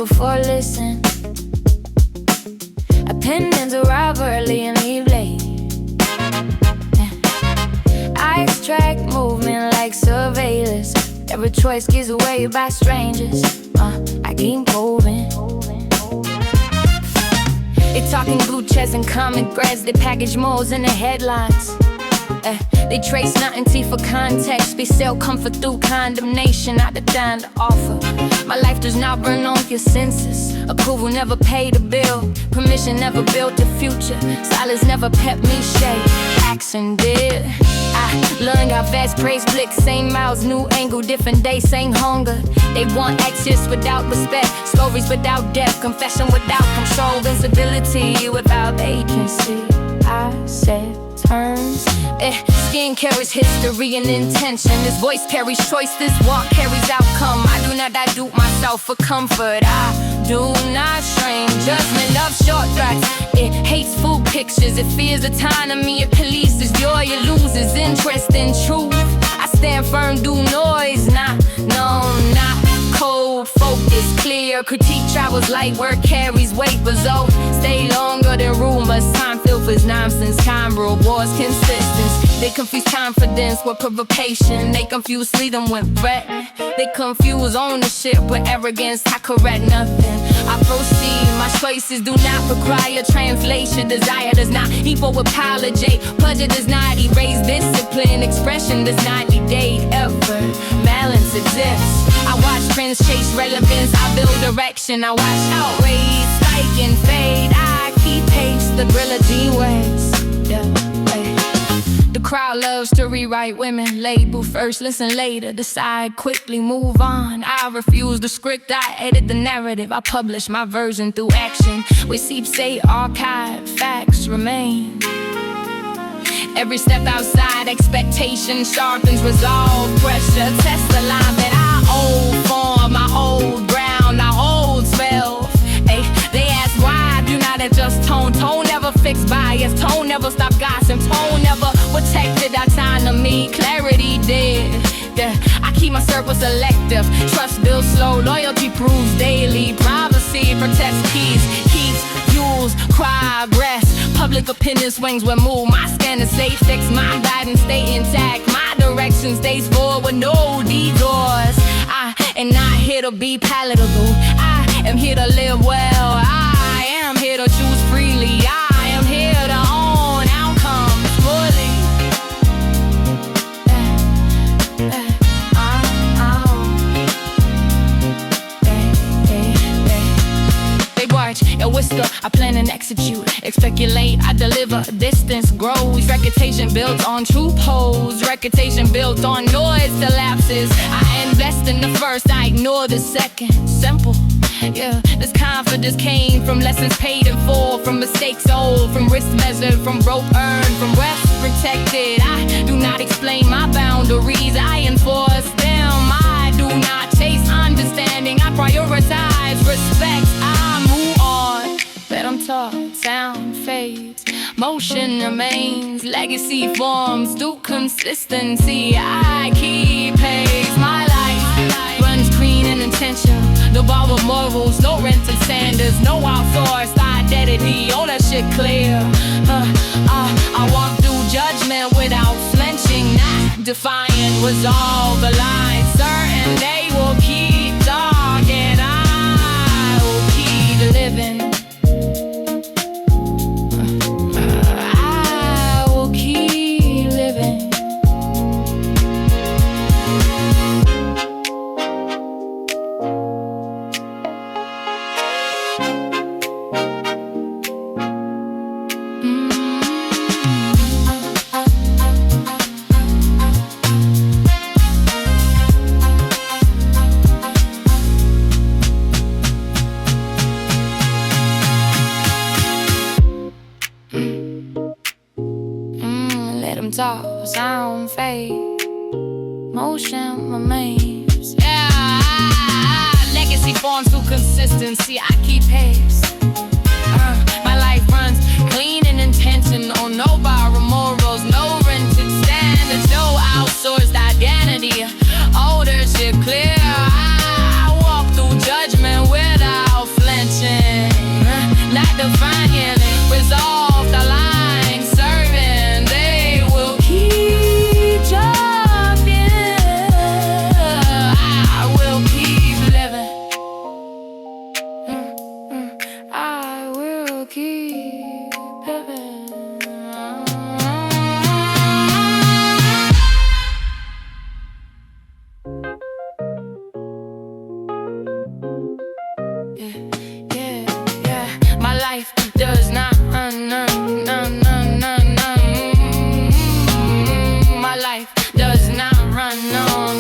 before listen. Opinions arrive early and leave late. I extract movement like surveillance. Every choice gives away by strangers. I keep moving. They talking blue checks and common threads. They package moles in the headlines. They trace nothing T for context. They sell comfort through condemnation, not the dime to offer. My life does not burn on your senses. Approval never paid a bill. Permission never built a future. Silence never kept me shade. Action did. I learned how fast praise blicks. Same mouths, new angle, different day, same hunger. They want access without respect. Stories without depth. Confession without control. Invincibility without agency. I said turns. Skin carries history and intention. This voice carries choice, this walk carries outcome. I do not dilute myself for comfort. I do not strain judgment of short threats. It hates full pictures, it fears autonomy. It polices joy, it loses interest in truth. I stand firm, do noise, not cold. Focus clear, critique travels light, work carries weight. Result stay longer than rumors. Time filters nonsense, time rewards consistency. They confuse confidence with provocation. They confuse freedom with threat. They confuse ownership with arrogance. I correct nothing, I proceed. My choices do not require translation. Desire does not equal apology. Pleasure does not erase discipline. Expression does not negate effort. Balance exists. I watch trends chase relevance. I build direction. I watch outrage spike and fade. I keep pace. The trilogy ways. The crowd loves to rewrite women. Label first, listen later. Decide quickly, move on. I refuse the script, I edit the narrative. I publish my version through action. Receipts say archive, facts remain. Every step outside expectation sharpens resolve. Pressure tests the line that I hold form. I hold ground, I hold spell. They ask why I do not adjust tone. Tone never fixed bias. Tone never stop gossip. Tone never protected autonomy. Clarity did. I keep my circle selective. Trust builds slow. Loyalty proves daily. Privacy protects keys. Keeps fuels progress. Public opinion swings when move. My scanner stay fixed. My guidance stay intact. My direction stays forward. No detours. I am not here to be palatable. I am here to live well. I am here to choose freely. I am here to own outcomes fully. They watch and whisper, I plan and execute. Speculate, I deliver. Distance grows. Reputation built on true pose. Reputation built on noise collapses. I invest in the first, I ignore the second. Simple. Yeah, this confidence came from lessons paid in full, from mistakes old, from risk measured, from rope earned, from rest protected. I do not explain my boundaries, I enforce them. I do not chase understanding, I prioritize respect. I move on, let them talk, sound fades. Motion remains, legacy forms through consistency. I keep pace, my life runs clean and intentional. No borrowed morals, no rented standards, no outsourced identity, all that shit clear. I walk through judgment without flinching, not defying, resolve the line. Certain they will keep dark and I will keep living. I will keep living. Talk, sound fade, motion remains. Yeah, legacy forms through consistency. I keep pace. My life runs clean and intentional. No borrowed morals, no rented standards, no outsourced identity. Ownership clear. I walk through judgment without life does not my life does not run on.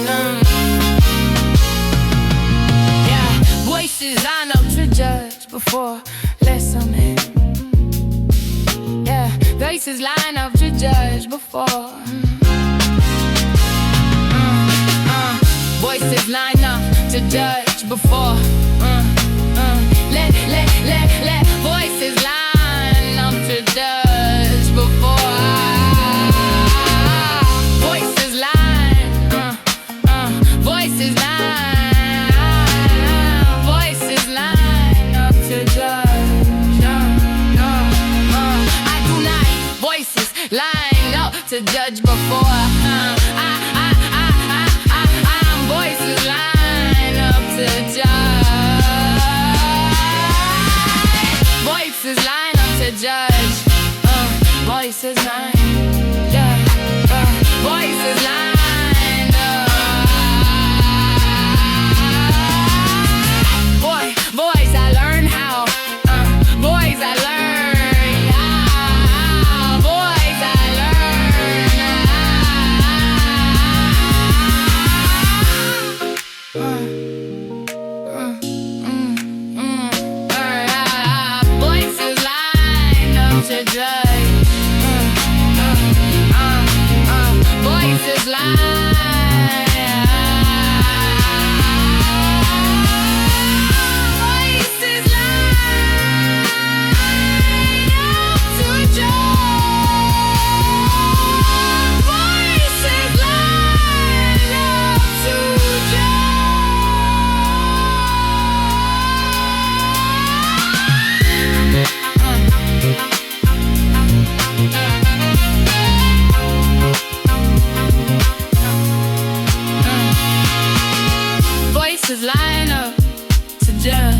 Yeah, voices line up to judge before listening. Yeah, voices line up to judge before. Voices line up to judge before. Let voices line up to judge before. Voices line, voices line, voices line up to judge. I do not voices line up to judge before. Voices line up to judge. Voices line up to judge. Voices line, yeah. Voices line up. Voice I learn how. Voice I learn how. Voice I Voices line up to judge. Voices line. Voices line up to judge. Voices line up to voices line up to judge.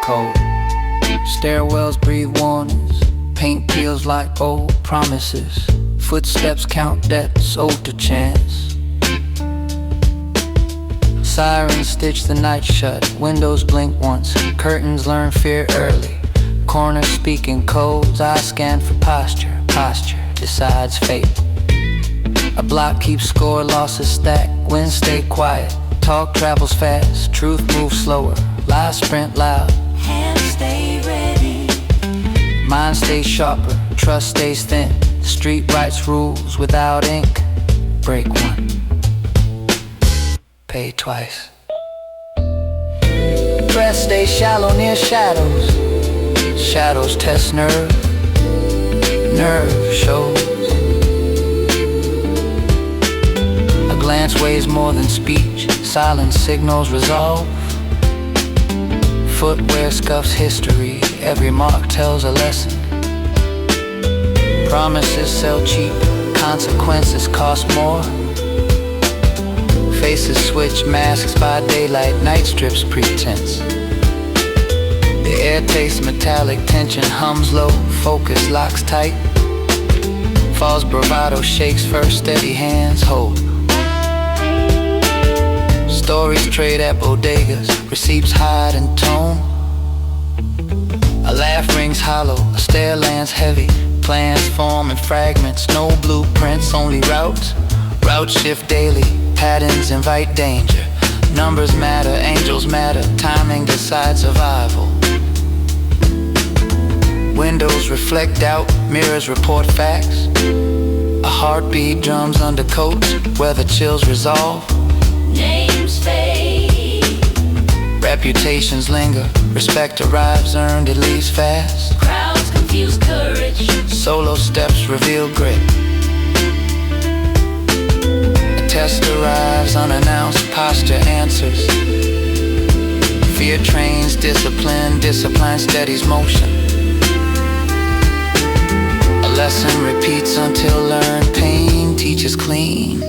Cold stairwells breathe warnings. Paint peels like old promises. Footsteps count debts owed to chance. Sirens stitch the night shut. Windows blink once. Curtains learn fear early. Corners speaking codes. I scan for posture. Posture decides fate. A block keeps score. Losses stack. Winds stay quiet. Talk travels fast. Truth moves slower. Lies sprint loud. Hands stay ready. Mind stays sharper, trust stays thin. The street writes rules without ink. Break one, pay twice. Breath stays shallow near shadows. Shadows test nerve. Nerve shows. A glance weighs more than speech. Silence signals resolve. Footwear scuffs history. Every mark tells a lesson. Promises sell cheap. Consequences cost more. Faces switch, masks by daylight. Night strips pretense. The air tastes metallic. Tension hums low. Focus locks tight. Falls bravado. Shakes first. Steady hands hold. Stories trade at bodegas. Receipts hide in tone. A laugh rings hollow. A stare lands heavy. Plans form in fragments. No blueprints, only routes. Routes shift daily. Patterns invite danger. Numbers matter, angels matter. Timing decides survival. Windows reflect doubt. Mirrors report facts. A heartbeat drums under coats. Weather chills resolve. Names fade. Reputations linger. Respect arrives, earned it leaves fast. Crowds confuse courage. Solo steps reveal grit. A test arrives unannounced, posture answers. Fear trains discipline, discipline steadies motion. A lesson repeats until learned, pain teaches clean.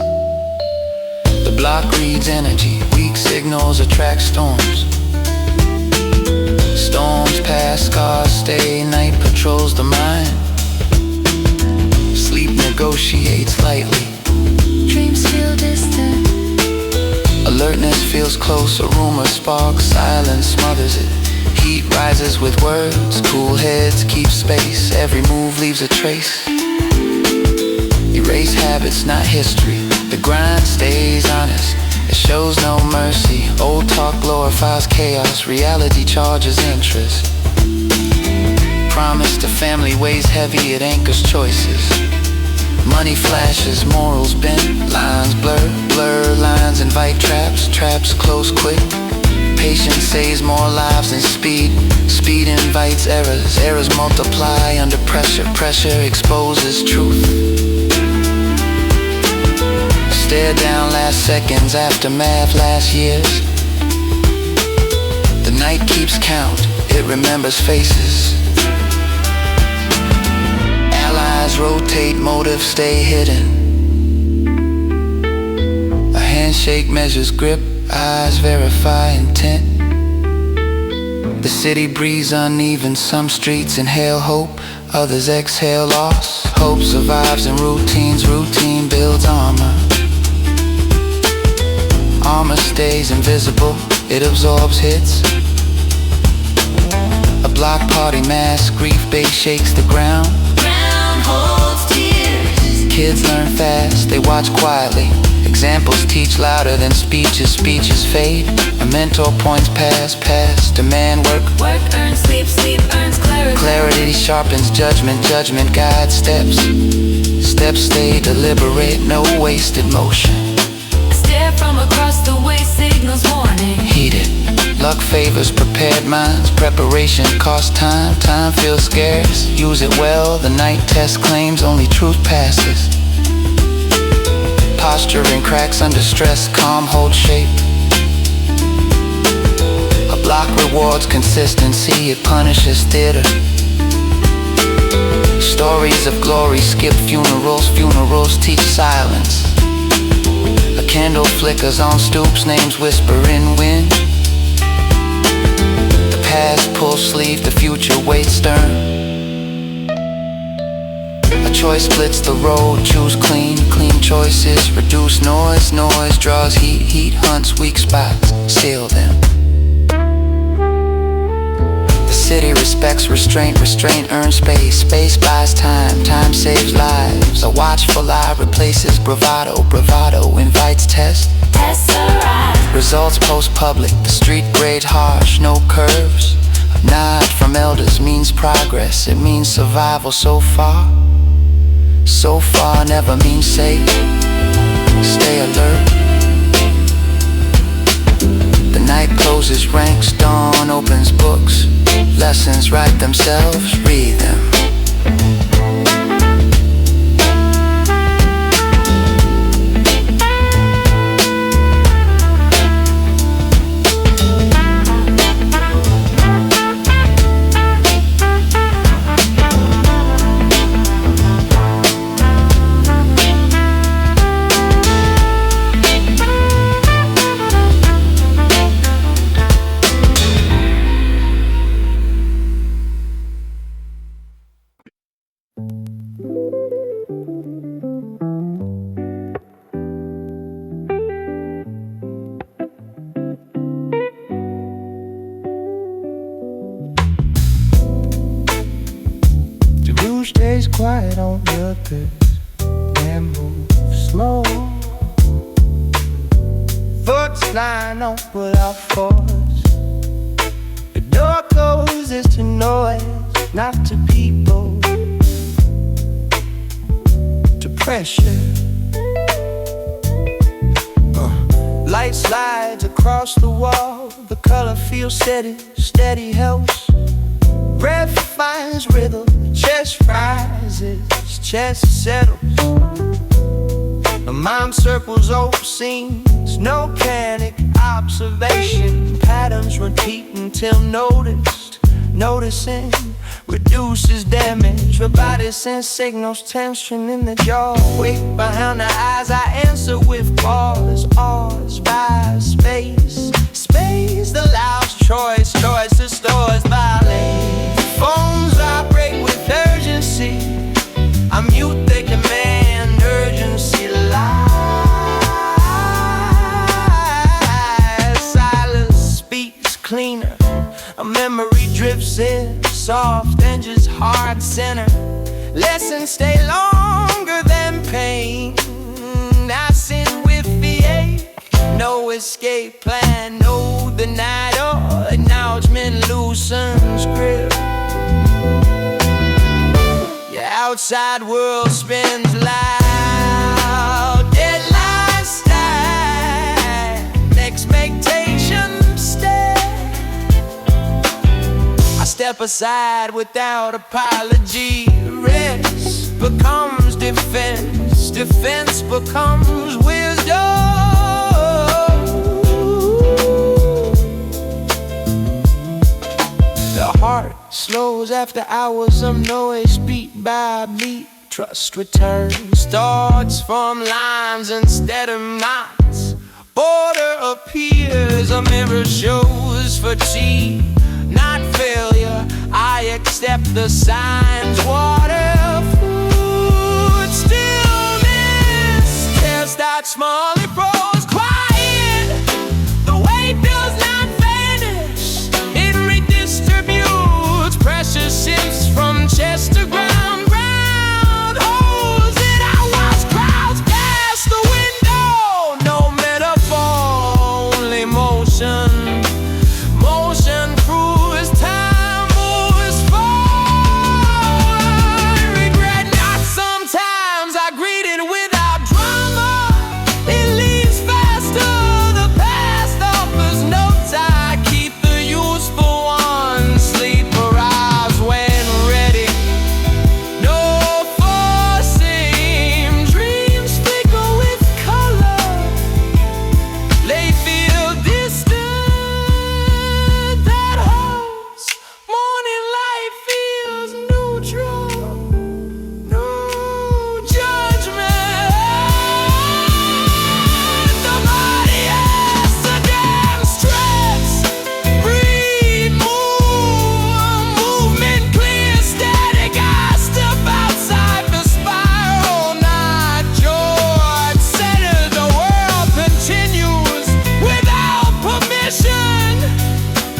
block reads energy, weak signals attract storms. Storms pass, scars stay, night patrols the mind. Sleep negotiates lightly. Dreams feel distant. Alertness feels close, a rumor sparks, silence smothers it. Heat rises with words, cool heads keep space. Every move leaves a trace. Erase habits, not history. The grind stays honest. It shows no mercy. Old talk glorifies chaos. Reality charges interest. Promise to family weighs heavy. It anchors choices. Money flashes, morals bend. Lines blur, blur lines invite traps. Traps close quick. Patience saves more lives than speed. Speed invites errors. Errors multiply under pressure. Pressure exposes truth. Stare down last seconds, aftermath last years. The night keeps count, it remembers faces. Allies rotate, motives stay hidden. A handshake measures grip, eyes verify intent. The city breathes uneven, some streets inhale hope, others exhale loss. Hope survives in routines, routine builds armor. Armor stays invisible, it absorbs hits. A block party mask, grief bait shakes the ground. Ground holds tears. Kids learn fast, they watch quietly. Examples teach louder than speeches, speeches fade. A mentor points past, demand work. Work earns sleep, sleep earns clarity. Clarity sharpens judgment, judgment guides steps. Steps stay deliberate, no wasted motion. Stare from across the way signals warning. Heated, luck favors prepared minds. Preparation costs time, time feels scarce. Use it well, the night test claims only truth passes. Posturing cracks under stress, calm holds shape. A block rewards consistency, it punishes theater. Stories of glory skip funerals, funerals teach silence. A candle flickers on stoops, names whisper in wind. The past pulls sleeve, the future waits stern. A choice splits the road, choose clean, clean choices. Reduce noise, noise draws heat, heat hunts weak spots, seal them. The city respects restraint, restraint earns space. Space buys time, time saves lives. A watchful eye replaces bravado, bravado invites test. Tests arrive. Results post-public, the street grade harsh, no curves. A nod from elders means progress, it means survival so far. So far never means safe. Stay alert. The night closes ranks, dawn opens books. Lessons write themselves, read them. Stays quiet on purpose and moves slow. Thoughts line up without force. The door closes to noise, not to people, to pressure. Light slides across the wall. The color feels steady, steady helps. Breath finds rhythm, chest rises, chest settles. The mind circles over scenes, no panic, observation. Patterns repeat until noticed. Noticing reduces damage. The body sends signals, tension in the jaw. Weight behind the eyes, I answer with pause. All cleaner. A memory drifts in, soft and just heart center. Lessons stay longer than pain. I sit with the ache, no escape plan, no denial. Acknowledgement loosens grip. Your outside world spins loud. Deadlines stack, expectations stay. I step aside without apology. Rest becomes defense, defense becomes wisdom. The heart slows after hours of noise, beat by beat. Trust returns, thoughts form lines instead of knots. Order appears, a mirror shows fatigue, not failure. I accept the signs. Water, food, stillness. Test that small, it grows quiet. The weight does not vanish, it redistributes. Pressure shifts from chest to ground. Ground holds it. I watch crowds pass the window. No metaphor, only motion. Motion proves time moves forward. Regret not sometimes. I greet it without drama. It leaves faster. The past offers no tie. Keep the useful ones. Sleep arrives when ready. No forcing. Dreams flicker with color. They feel distant. That holds. Morning light feels neutral. No judgment. The body has to demonstrate. Breathe, move. Movement clear, static. I step outside the spiral. Not George centered. The world continues without permission.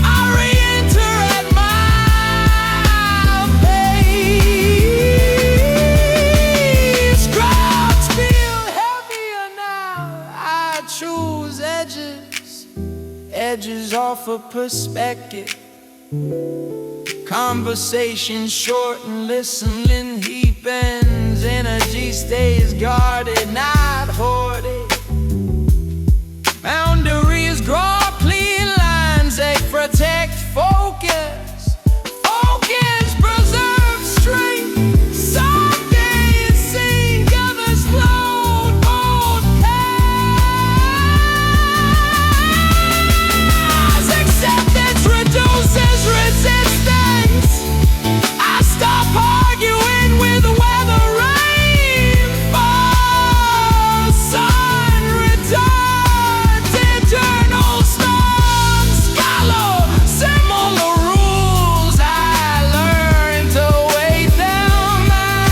I re-enter at my pace. Crowds feel heavier now. I choose edges. Edges offer perspective. Conversation short and listening deepens. Energy stays guarded, not hoarded. Boundaries draw clean lines, they protect focus. Focus preserves strength. Some days sink, others float, both paths. Acceptance reduces resistance. I stop arguing with weather. Rain falls, sun returns, eternal storms follow. Similar rules, I learn to wait them out.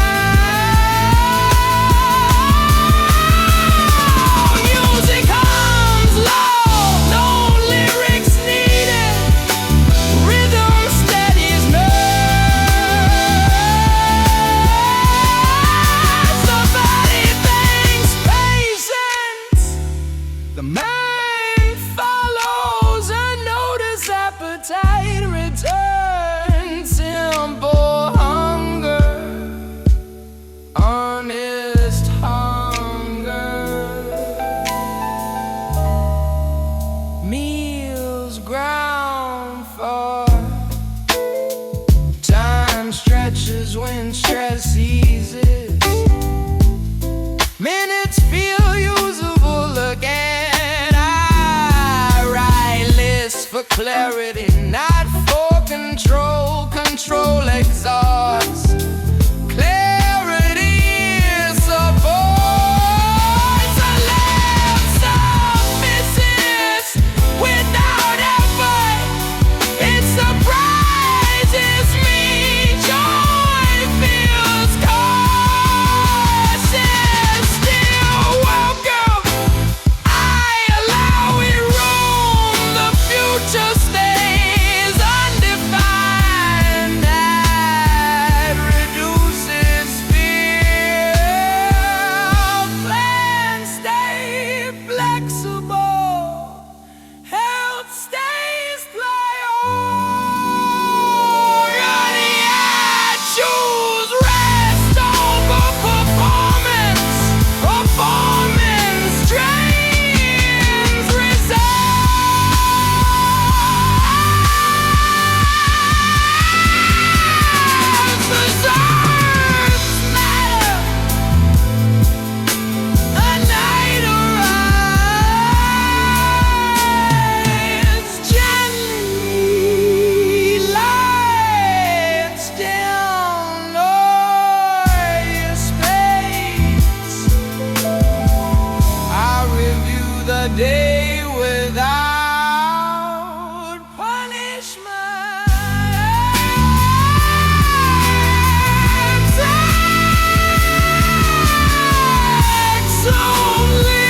Music hums low, no lyrics needed. Rhythm steadies nerves. The body thinks patience. The mind follows, unnoticed appetite returns. Simple hunger, honest hunger. Meals ground for. Time stretches when stress eases. Minutes feel usable again. I write lists for clarity, not for control. Control exhausts. Clarity supports. A lapse of misses without effort. It surprises me. Joy feels cautious. Still welcome. I allow it room. The future stays without punishment. Sex only.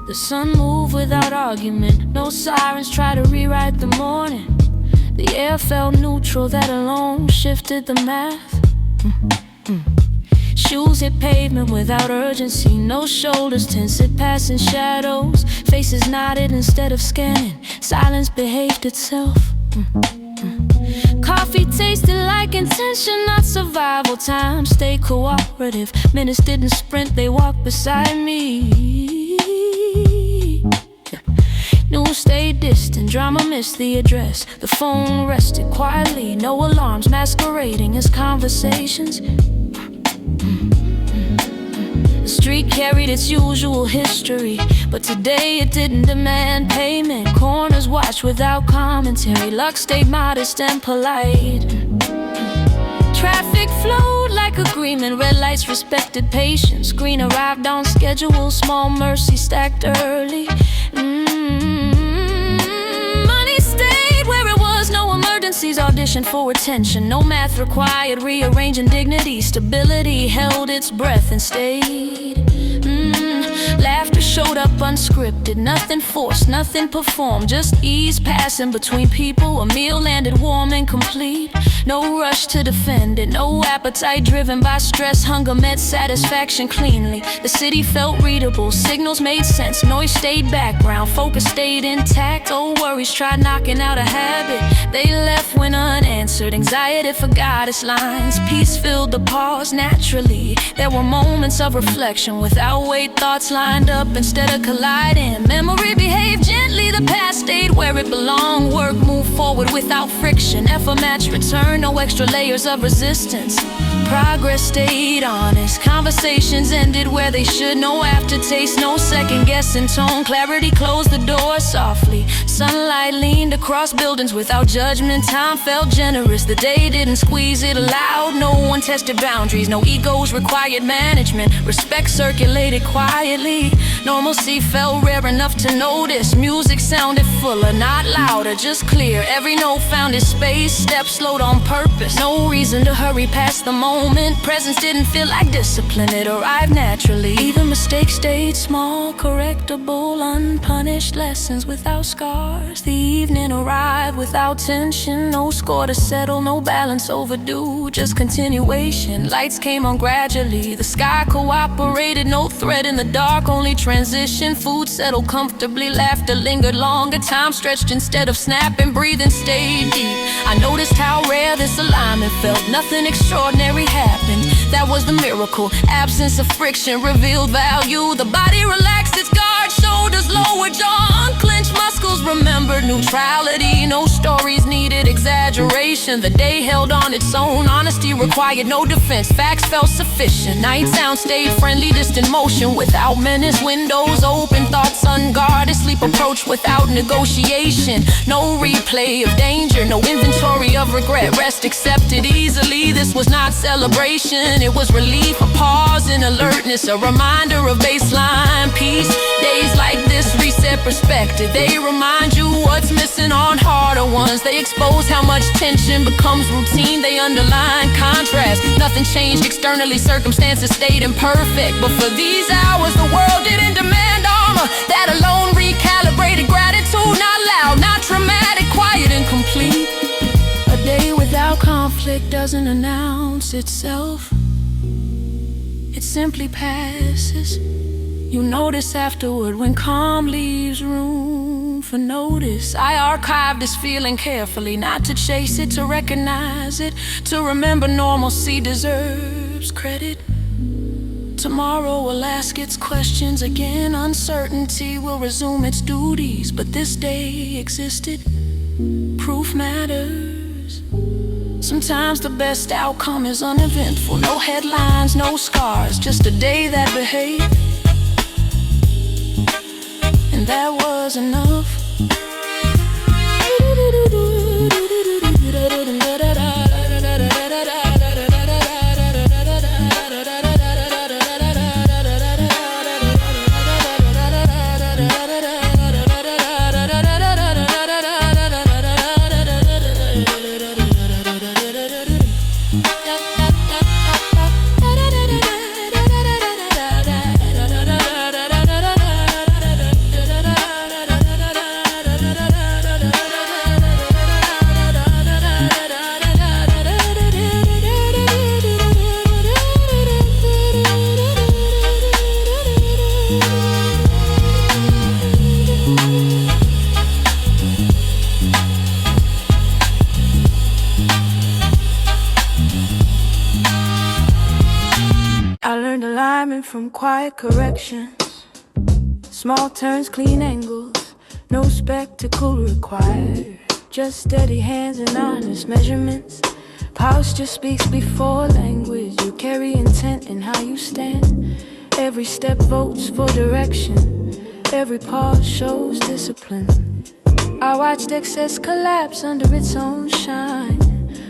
The sun moved without argument. No sirens try to rewrite the morning. The air felt neutral, that alone shifted the math. Shoes hit pavement without urgency. No shoulders tensed, passing shadows. Faces nodded instead of scanning. Silence behaved itself. Coffee tasted like intention, not survival. Time stayed cooperative. Minutes didn't sprint, they walked beside me. News stayed distant, drama missed the address. The phone rested quietly, no alarms masquerading as conversations. The street carried its usual history, but today it didn't demand payment. Corners watched without commentary. Luck stayed modest and polite. Traffic flowed like agreement. Red lights respected patience. Green arrived on schedule. Small mercy stacked early. Money stayed where it was. No emergencies auditioned for attention. No math required. Rearranging dignity. Stability held its breath and stayed. Laughter showed up unscripted. Nothing forced, nothing performed. Just ease passing between people. A meal landed warm and complete. No rush to defend it. No appetite driven by stress. Hunger met satisfaction cleanly. The city felt readable. Signals made sense. Noise stayed background. Focus stayed intact. Old worries tried knocking out a habit. They left when unanswered. Anxiety forgot its lines. Peace filled the pause naturally. There were moments of reflection. Without weight, thoughts lined up instead of colliding. Memory behaved gently. The past stayed where it belonged. Work moved forward without friction. Effort matched return. No extra layers of resistance. Progress stayed honest. Conversations ended where they should. No aftertaste, no second guessing tone. Clarity closed the door softly. Sunlight leaned across buildings without judgment. Time felt generous. The day didn't squeeze it aloud. No one tested boundaries. No egos required management. Respect circulated quietly. Normalcy felt rare enough to notice. Music sounded fuller, not louder, just clear. Every note found its space. Steps slowed on purpose. No reason to hurry past the moment. Presence didn't feel like discipline. It arrived naturally. Even mistakes stayed small, correctable, unpunished. Lessons without scars. The evening arrived without tension. No score to settle, no balance overdue. Just continuation. Lights came on gradually. The sky cooperated. No threat in the dark, only transition. Food settled comfortably. Laughter lingered longer. Time stretched instead of snapping. Breathing stayed deep. I noticed how rare this alignment felt. Nothing extraordinary happened. That was the miracle. Absence of friction revealed value. The body relaxed its guard. Shoulders lowered. Jaw unclenched. Muscles remembered neutrality. No stories needed exaggeration. The day held on its own. Honesty required no defense. Facts felt sufficient. Night sound stayed friendly. Distant motion without menace. Windows open. Thoughts unguarded. Sleep approached without negotiation. No replay of danger. No inventory of regret. Rest accepted easily. This was not celebration. It was relief. A pause in alertness. A reminder of baseline peace. Days like this reset perspective. They remind you what's missing on harder ones. They expose how much tension becomes routine. They underline contrast. Nothing changed externally. Circumstances stayed imperfect. But for these hours, the world didn't demand armor. That alone recalibrated gratitude. Not loud, not traumatic, quiet and complete. A day without conflict doesn't announce itself. It simply passes. You notice afterward when calm leaves room for notice. I archive this feeling carefully, not to chase it, to recognize it, to remember normalcy deserves credit. Tomorrow will ask its questions again. Uncertainty will resume its duties, but this day existed. Proof matters. Sometimes the best outcome is uneventful. No headlines, no scars, just a day that behaved. And that was enough. From quiet corrections, small turns, clean angles, no spectacle required, just steady hands and honest measurements. Posture speaks before language. You carry intent in how you stand. Every step votes for direction. Every pause shows discipline. I watched excess collapse under its own shine.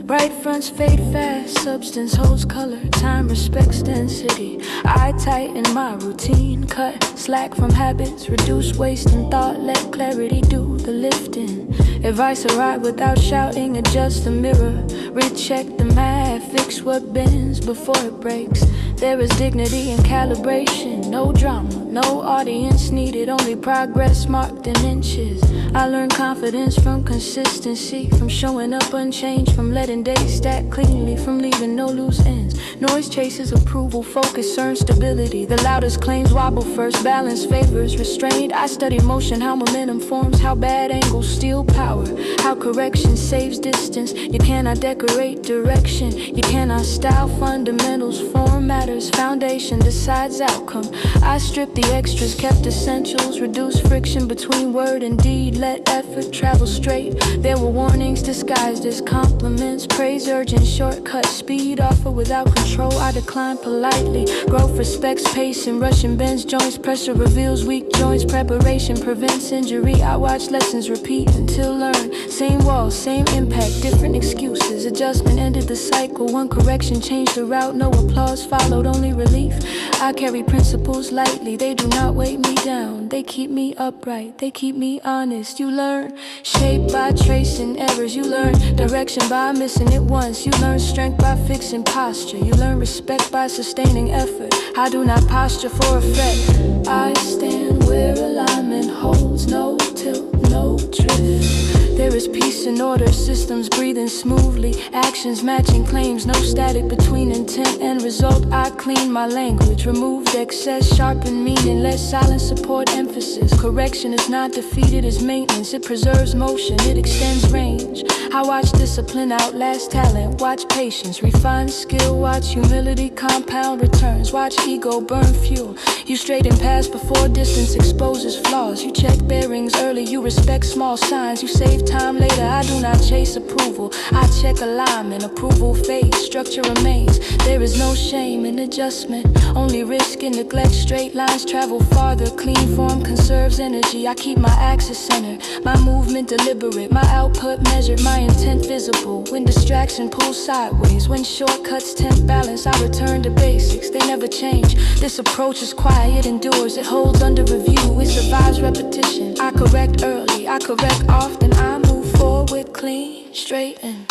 Bright fronts fade fast, substance holds color, time respects density. I tighten my routine, cut slack from habits, reduce waste in thought, let clarity do the lifting. Advice arrive without shouting, adjust the mirror, recheck the math, fix what bends before it breaks. There is dignity in calibration, no drama, no audience needed, only progress marked in inches. I learned confidence from consistency, from showing up unchanged, from letting days stack cleanly, from leaving no loose ends. Noise chases approval, focus earns stability. The loudest claims wobble first, balance favors restraint. I study motion, how momentum forms, how bad angles steal power, how correction saves distance. You cannot decorate direction, you cannot style fundamentals. Form matters, foundation decides outcome. I stripped the extras, kept essentials, reduced friction between word and deed, let effort travel straight. There were warnings disguised as compliments, praise urgent, shortcut, speed offer without control. I decline politely. Growth respects pace and rushing bends joints. Pressure reveals weak joints. Preparation prevents injury. I watch lessons repeat until learned. Same wall, same impact, different excuses. Adjustment ended the cycle. One correction changed the route. No applause followed, only relief. I carry principles lightly. They do not weigh me down. They keep me upright. They keep me honest. You learn shape by tracing errors. You learn direction by missing it once. You learn strength by fixing posture. You learn respect by sustaining effort. I do not posture for effect. I stand where alignment holds, no tilt, no drift. There is peace and order, systems breathing smoothly, actions matching claims, no static between intent and result. I clean my language, removed excess, sharpen meaning, let silence support emphasis. Correction is not defeated, it's maintenance. It preserves motion, it extends range. I watch discipline outlast talent, watch patience, refine skill, watch humility compound returns, watch ego burn fuel. You straighten past before distance exposes flaws. You check bearings early, you respect small signs. You save time later, I do not chase approval. I check alignment, approval fades, structure remains. There is no shame in adjustment, only risk in neglect. Straight lines travel farther, clean form conserves energy. I keep my axis centered, my movement deliberate, my output measured, my intent visible. When distraction pulls sideways, when shortcuts tempt balance, I return to basics, they never change. This approach is quiet, endures, it holds under review, it survives repetition. I correct early, I correct often, I move forward clean, straighten.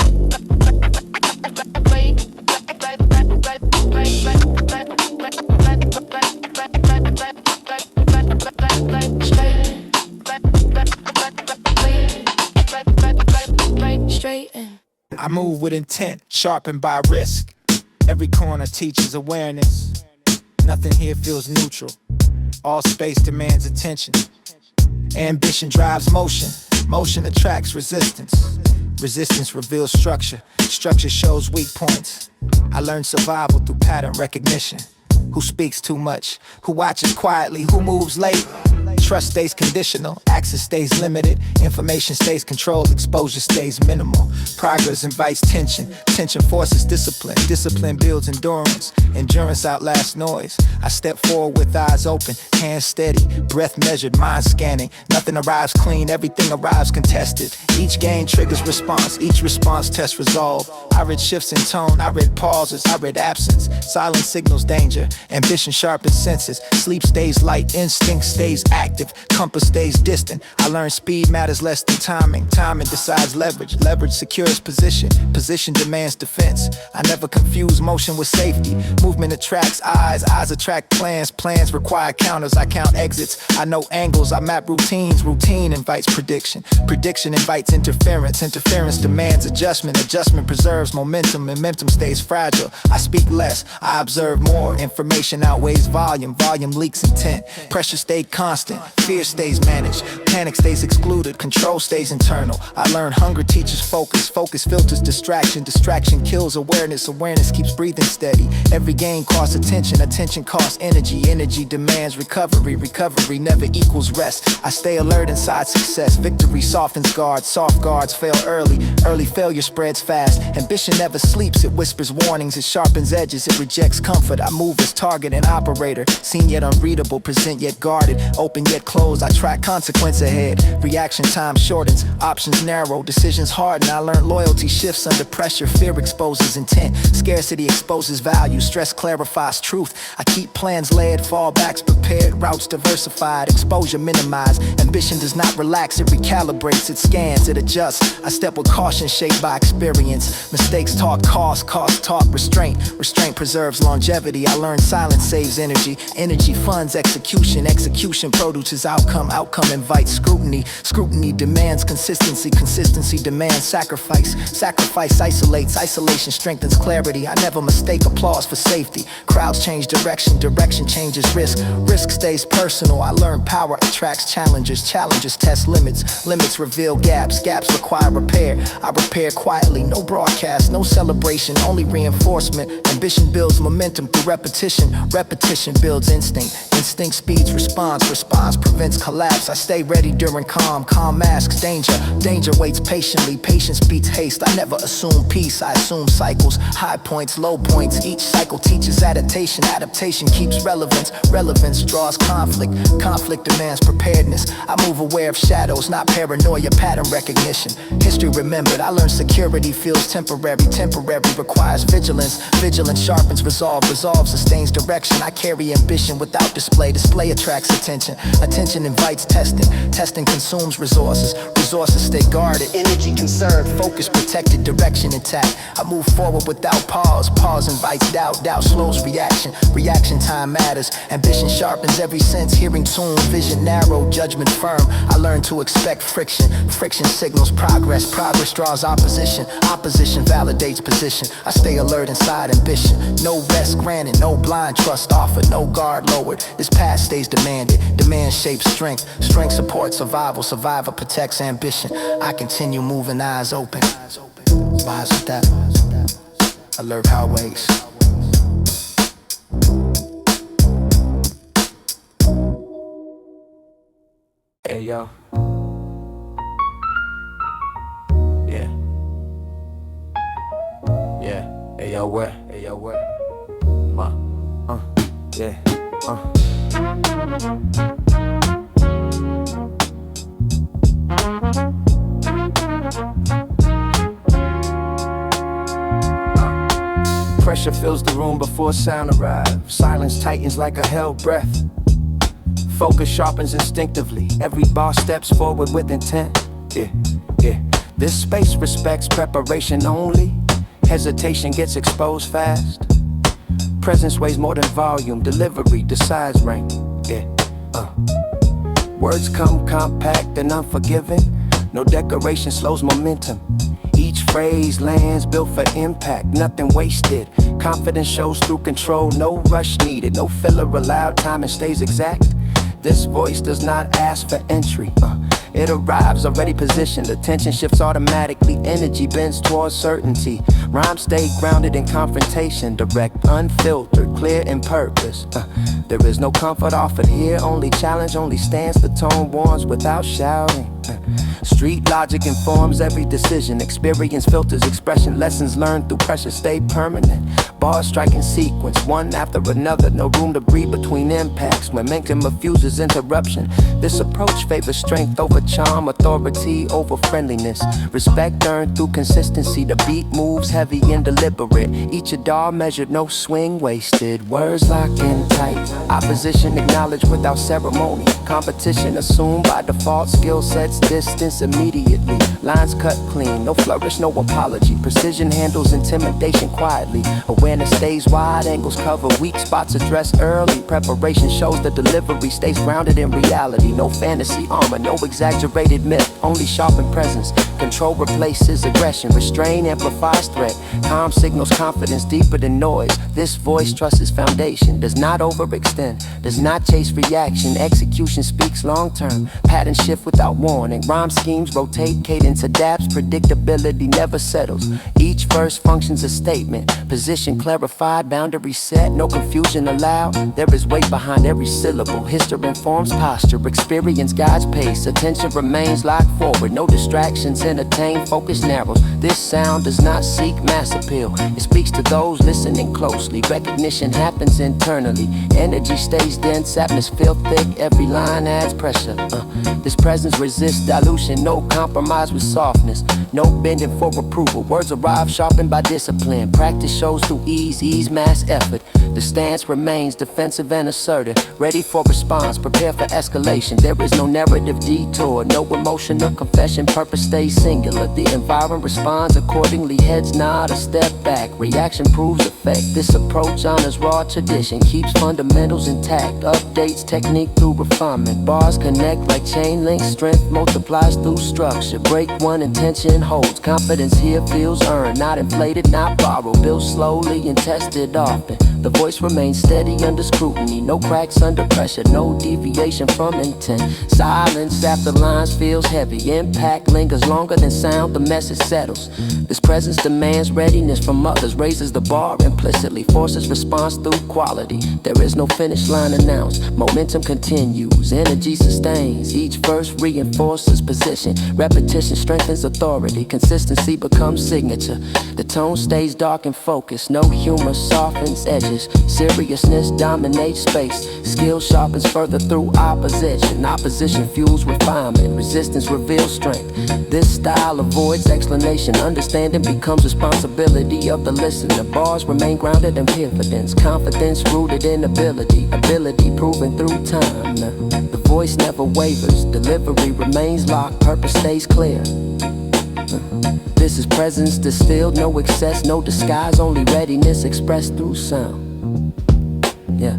Straighten. I move with intent, sharpened by risk. Every corner teaches awareness. Nothing here feels neutral. All space demands attention. Ambition drives motion. Motion attracts resistance. Resistance reveals structure. Structure shows weak points. I learned survival through pattern recognition. Who speaks too much? Who watches quietly? Who moves late? Trust stays conditional, access stays limited, information stays controlled, exposure stays minimal. Progress invites tension, tension forces discipline, discipline builds endurance, endurance outlasts noise. I step forward with eyes open, hands steady, breath measured, mind scanning. Nothing arrives clean, everything arrives contested. Each gain triggers response, each response tests resolve. I read shifts in tone, I read pauses, I read absence. Silence signals danger, ambition sharpens senses. Sleep stays light, instinct stays active, compass stays distant. I learned speed matters less than timing. Timing decides leverage, leverage secures position. Position demands defense. I never confuse motion with safety. Movement attracts eyes, eyes attract plans. Plans require counters, I count exits. I know angles, I map routines. Routine invites prediction. Prediction invites interference. Interference demands adjustment. Adjustment preserves momentum. Momentum stays fragile. I speak less, I observe more. Information outweighs volume. Volume leaks intent. Pressure stayed constant. Fear stays managed. Panic stays excluded. Control stays internal. I learned hunger teaches focus. Focus filters distraction. Distraction kills awareness. Awareness keeps breathing steady. Every gain costs attention. Attention costs energy. Energy demands recovery. Recovery never equals rest. I stay alert inside success. Victory softens guards. Soft guards fail early. Early failure spreads fast. Ambition never sleeps. It whispers warnings. It sharpens edges. It rejects comfort. I move as target and operator. Seen yet unreadable. Present yet guarded. Open yet closed. I track consequence ahead. Reaction time shortens. Options narrow. Decisions harden. I learned loyalty shifts under pressure. Fear exposes intent. Scarcity exposes value. Stress clarifies truth. I keep plans layered. Fallbacks prepared. Routes diversified. Exposure minimized. Ambition does not relax. It recalibrates. It scans. It adjusts. I step with caution shaped by experience. Mistakes taught cost. Cost taught restraint. Restraint preserves longevity. I learned silence saves energy. Energy funds execution. Execution produces outcome. Outcome invites scrutiny. Scrutiny demands consistency. Consistency demands sacrifice. Sacrifice isolates. Isolation strengthens clarity. I never mistake applause for safety. Crowds change direction. Direction changes risk. Risk stays personal. I learn power attracts challenges. Challenges test limits. Limits reveal gaps. Gaps require repair. I repair quietly. No broadcast. No celebration. Only reinforcement. Ambition builds momentum through repetition. Repetition builds instinct. Instinct speeds response. Response prevents collapse. I stay ready during calm. Calm masks danger. Danger waits patiently. Patience beats haste. I never assume peace. I assume cycles. High points, low points. Each cycle teaches adaptation. Adaptation keeps relevance. Relevance draws conflict. Conflict demands preparedness. I move aware of shadows, not paranoia. Pattern recognition. History remembered. I learned security feels temporary. Temporary requires vigilance. Vigilance sharpens resolve. Resolve sustains direction. I carry ambition without display. Display attracts attention. Attention invites testing. Testing consumes resources. Resources stay guarded. Energy conserved. Focus protected. Direction intact. I move forward without pause. Pause invites doubt. Doubt slows reaction. Reaction time matters. Ambition sharpens every sense. Hearing tune. Vision narrow. Judgment firm. I learn to expect friction. Friction signals progress. Progress draws opposition. Opposition validates position. I stay alert inside ambition. No rest granted. No blind trust offered. No guard lowered. This path stays demanded. Demand shapes strength. Strength supports survival. Survival protects ambition. I continue moving eyes open. Wise with that. Alert highways. Hey yo. Yeah. Yeah. Hey yo, what? Hey yo, what? Yeah. Pressure fills the room before sound arrives. Silence tightens like a held breath. Focus sharpens instinctively. Every bar steps forward with intent. Yeah. This space respects preparation only. Hesitation gets exposed fast. Presence weighs more than volume. Delivery decides rank. Words come compact and unforgiving. No decoration slows momentum. Each phrase lands built for impact. Nothing wasted. Confidence shows through control. No rush needed. No filler allowed. Timing stays exact. This voice does not ask for entry. It arrives already positioned, attention shifts automatically, energy bends towards certainty. Rhymes stay grounded in confrontation, direct, unfiltered, clear in purpose. There is no comfort offered here, only challenge, only stance. The tone warns without shouting. Street logic informs every decision. Experience filters expression. Lessons learned through pressure stay permanent. Bars strike in sequence, one after another. No room to breathe between impacts. Momentum refuses interruption. This approach favors strength over charm, authority over friendliness. Respect earned through consistency. The beat moves heavy and deliberate. Each adar measured, no swing wasted. Words locked in tight. Opposition acknowledged without ceremony. Competition assumed by default. Skill sets distance immediately. Lines cut clean, no flourish, no apology. Precision handles intimidation quietly. Awareness stays wide, angles cover weak spots addressed early. Preparation shows the delivery stays grounded in reality. No fantasy armor, no exaggerated myth, only sharpened presence. Control replaces aggression, restrain amplifies threat. Calm signals confidence deeper than noise. This voice trusts its foundation, does not overextend, does not chase reaction. Execution speaks long term, pattern shift without warning. Rhyme schemes rotate, cadence adapts, predictability never settles. Each verse functions a statement, position clarified, boundary set, no confusion allowed. There is weight behind every syllable. History informs posture, experience guides pace. Attention remains locked forward, no distractions entertain, focus narrows. This sound does not seek mass appeal, it speaks to those listening closely. Recognition happens internally, energy stays dense, atmosphere thick, every line adds pressure. This presence resists dilution, no compromise with softness, no bending for approval. Words arrive sharpened by discipline, practice shows through ease mass effort. The stance remains defensive and assertive, ready for response, prepare for escalation. There is no narrative detour, no emotional confession, purpose stays singular. The environment responds accordingly, heads nod, a step back, reaction proves effect. This approach honors raw tradition, keeps fundamentals intact, updates technique through refinement. Bars connect like chain links, strength multiplies through structure. Break one, intention holds, confidence here feels earned, not inflated, not borrowed, built slowly and tested often. The voice remains steady under scrutiny, no cracks under pressure, no deviation from intent. Silence after lines feels heavy, impact lingers longer than sound, the message settles. This presence demands readiness from others, raises the bar implicitly, forces response through quality. There is no finish line announced, momentum continues, energy sustains. Each verse reinforces position, repetition strengthens authority, consistency becomes signature. The tone stays dark and focused, no humor softens edges, seriousness dominates space. Skill sharpens further through opposition, opposition fuels refinement, resistance reveals strength. This style avoids explanation, understanding becomes responsibility of the listener. Bars remain grounded in confidence, confidence rooted in ability, ability proven through time. The voice never wavers, delivery remains locked, purpose stays clear. This is presence distilled, no excess, no disguise, only readiness expressed through sound. Yeah.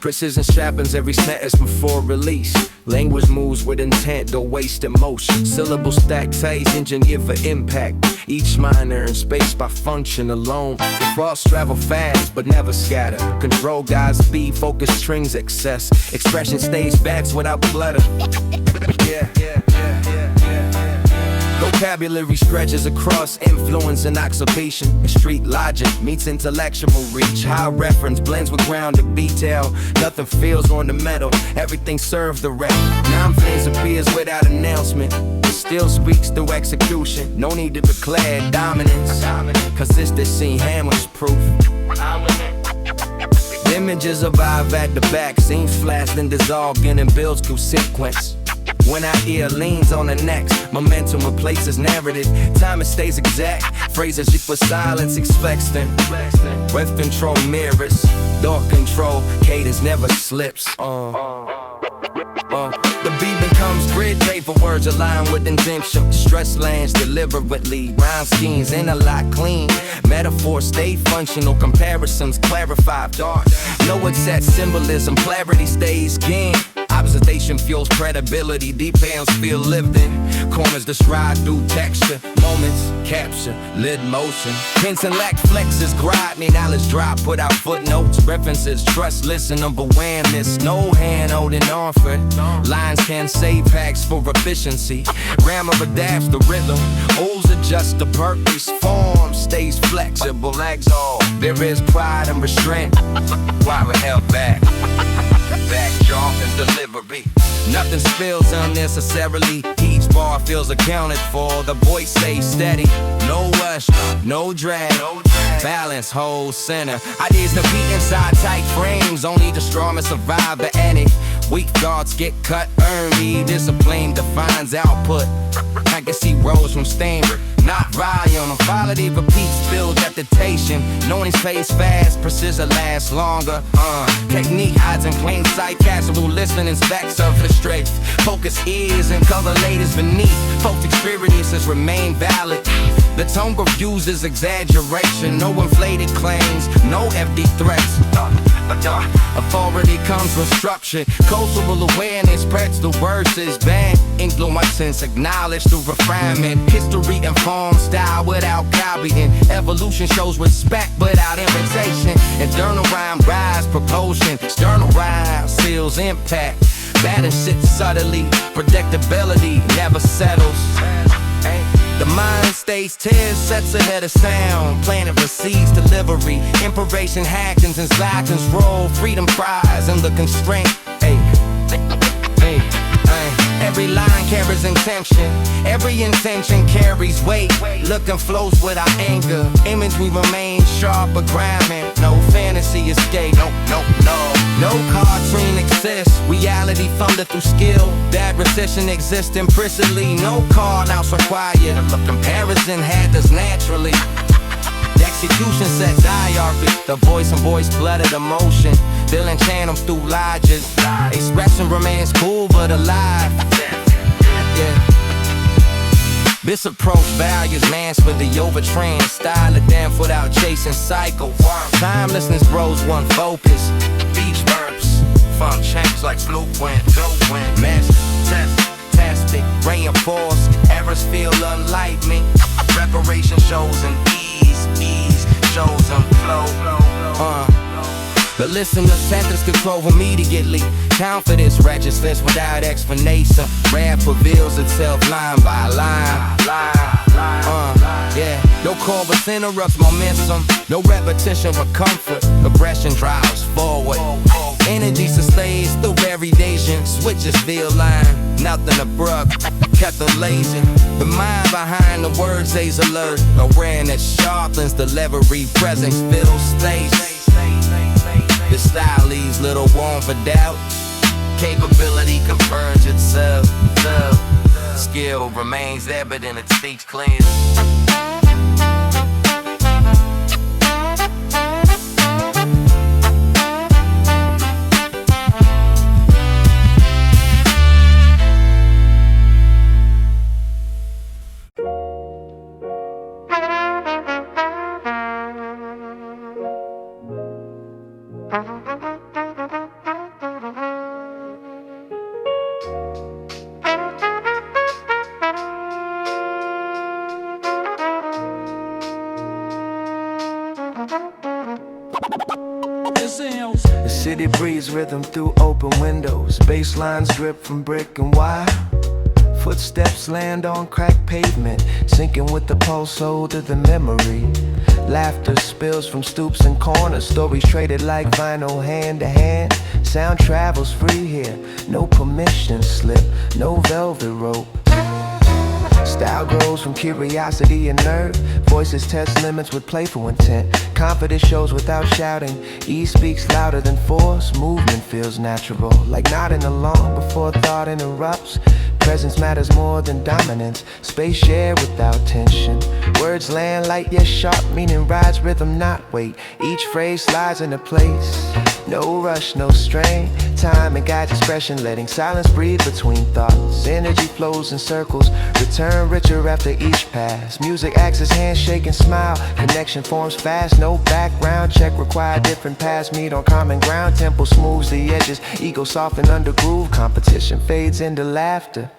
Precision sharpens every sentence before release. Language moves with intent, don't waste emotion. Syllable stack ties, engineer for impact. Each mind earns space by function alone. The thoughts travel fast, but never scatter. Control guides speed, focus strings excess. Expression stays backs without clutter. Yeah. Vocabulary stretches across influence and occupation. Street logic meets intellectual reach. High reference blends with grounded detail. Nothing feels ornamental, everything serves the rep. Non-flames appears without announcement. It still speaks through execution. No need to declare dominance. Consistency hammers proof. Images arrive at the back. Scenes flash then dissolve, and builds through sequence. When our ear leans on the next, momentum replaces narrative. Time it stays exact. Phrases you for silence expects them. Breath control mirrors, thought control, cadence never slips. The beat becomes grid paper, words align with intention. Stress lands deliberately, rhyme schemes in a lot clean. Metaphors stay functional, comparisons clarify dark. No exact symbolism, clarity stays keen. Observation fuels credibility, details feel lived in. Corners describe through texture, moments capture, lid motion. Hints and lack flexes, grind me, knowledge drop, put out footnotes, references, trust, listenable awareness. No hand holding on for lines can save packs for efficiency. Grammar adapts the rhythm, O's adjust the purpose, form stays flexible, exhale. There is pride and restraint, why we held back. Backdrop and delivery, nothing spills unnecessarily. Each bar feels accounted for. The voice stays steady, no rush, no drag. Balance, whole center. Ideas compete inside tight frames. Only the strongest survive the any. Weak thoughts get cut, earn me. Discipline defines output. I can see rows from stain, not volume. Quality repeats, build reputation. Knowing his pace fast, precision lasts longer. Technique hides in plain sight. Casual listening, back surface straight. Focus ears and color latest beneath. Folks' experiences remain valid. The tone refuses exaggeration. No inflated claims, no empty threats. Authority comes from structure. Cultural awareness spreads the words is banned. Influences acknowledged through refinement. History informs style without copying. Evolution shows respect without imitation. Internal rhyme rise propulsion. External rhyme seals impact. Balance sits subtly. Predictability never settles. The mind stays 10 sets ahead of sound. Planet receives delivery. Improvisation hackens and slide control. Freedom prize and the constraint. Every line carries intention. Every intention carries weight. Look and flows without anger. Imagery remains sharp but grinding. No fantasy escape. No cartoon exists. Reality thunder through skill. That recession exists implicitly. No call outs required. Comparison happens naturally. The execution sets hierarchy. The voice and voice blooded emotion. Feeling channels through lodges. Expression remains cool but alive. This approach values man's for the overtrained. Style of dance without chasing cycle. Timelessness grows one focus. Beach burps, funk change like blueprint. Master, tastic, reinforced. Errors feel unlike me. Preparation shows an ease shows them flow. The listener sentence control immediately. Count for this righteousness without explanation. Rap reveals itself line by line. No chorus interrupts momentum. No repetition for comfort. Aggression drives forward. Energy sustains through variation. Switches feel line. Nothing abrupt. Kept them lazy. The mind behind the words stays alert. Awareness sharpens delivery. Presence fills space. The style leaves little room for doubt. Capability confirms itself. Skill remains evident, it speaks clear. The city breathes rhythm through open windows. Bass lines drip from brick and wire. Footsteps land on cracked pavement, sinking with the pulse older than memory. Laughter spills from stoops and corners. Stories traded like vinyl hand to hand. Sound travels free here. No permission slip, no velvet rope. Style grows from curiosity and nerve. Voices test limits with playful intent. Confidence shows without shouting. Ease speaks louder than force. Movement feels natural, like nodding along before thought interrupts. Presence matters more than dominance. Space shared without tension. Words land light yet sharp, meaning rides rhythm, not weight. Each phrase slides into place. No rush, no strain. Time and guides expression, letting silence breathe between thoughts. Energy flows in circles, return richer after each pass. Music acts as handshake and smile. Connection forms fast, no background check required. Different paths meet on common ground. Tempo smooths the edges, ego soften under groove. Competition fades into laughter.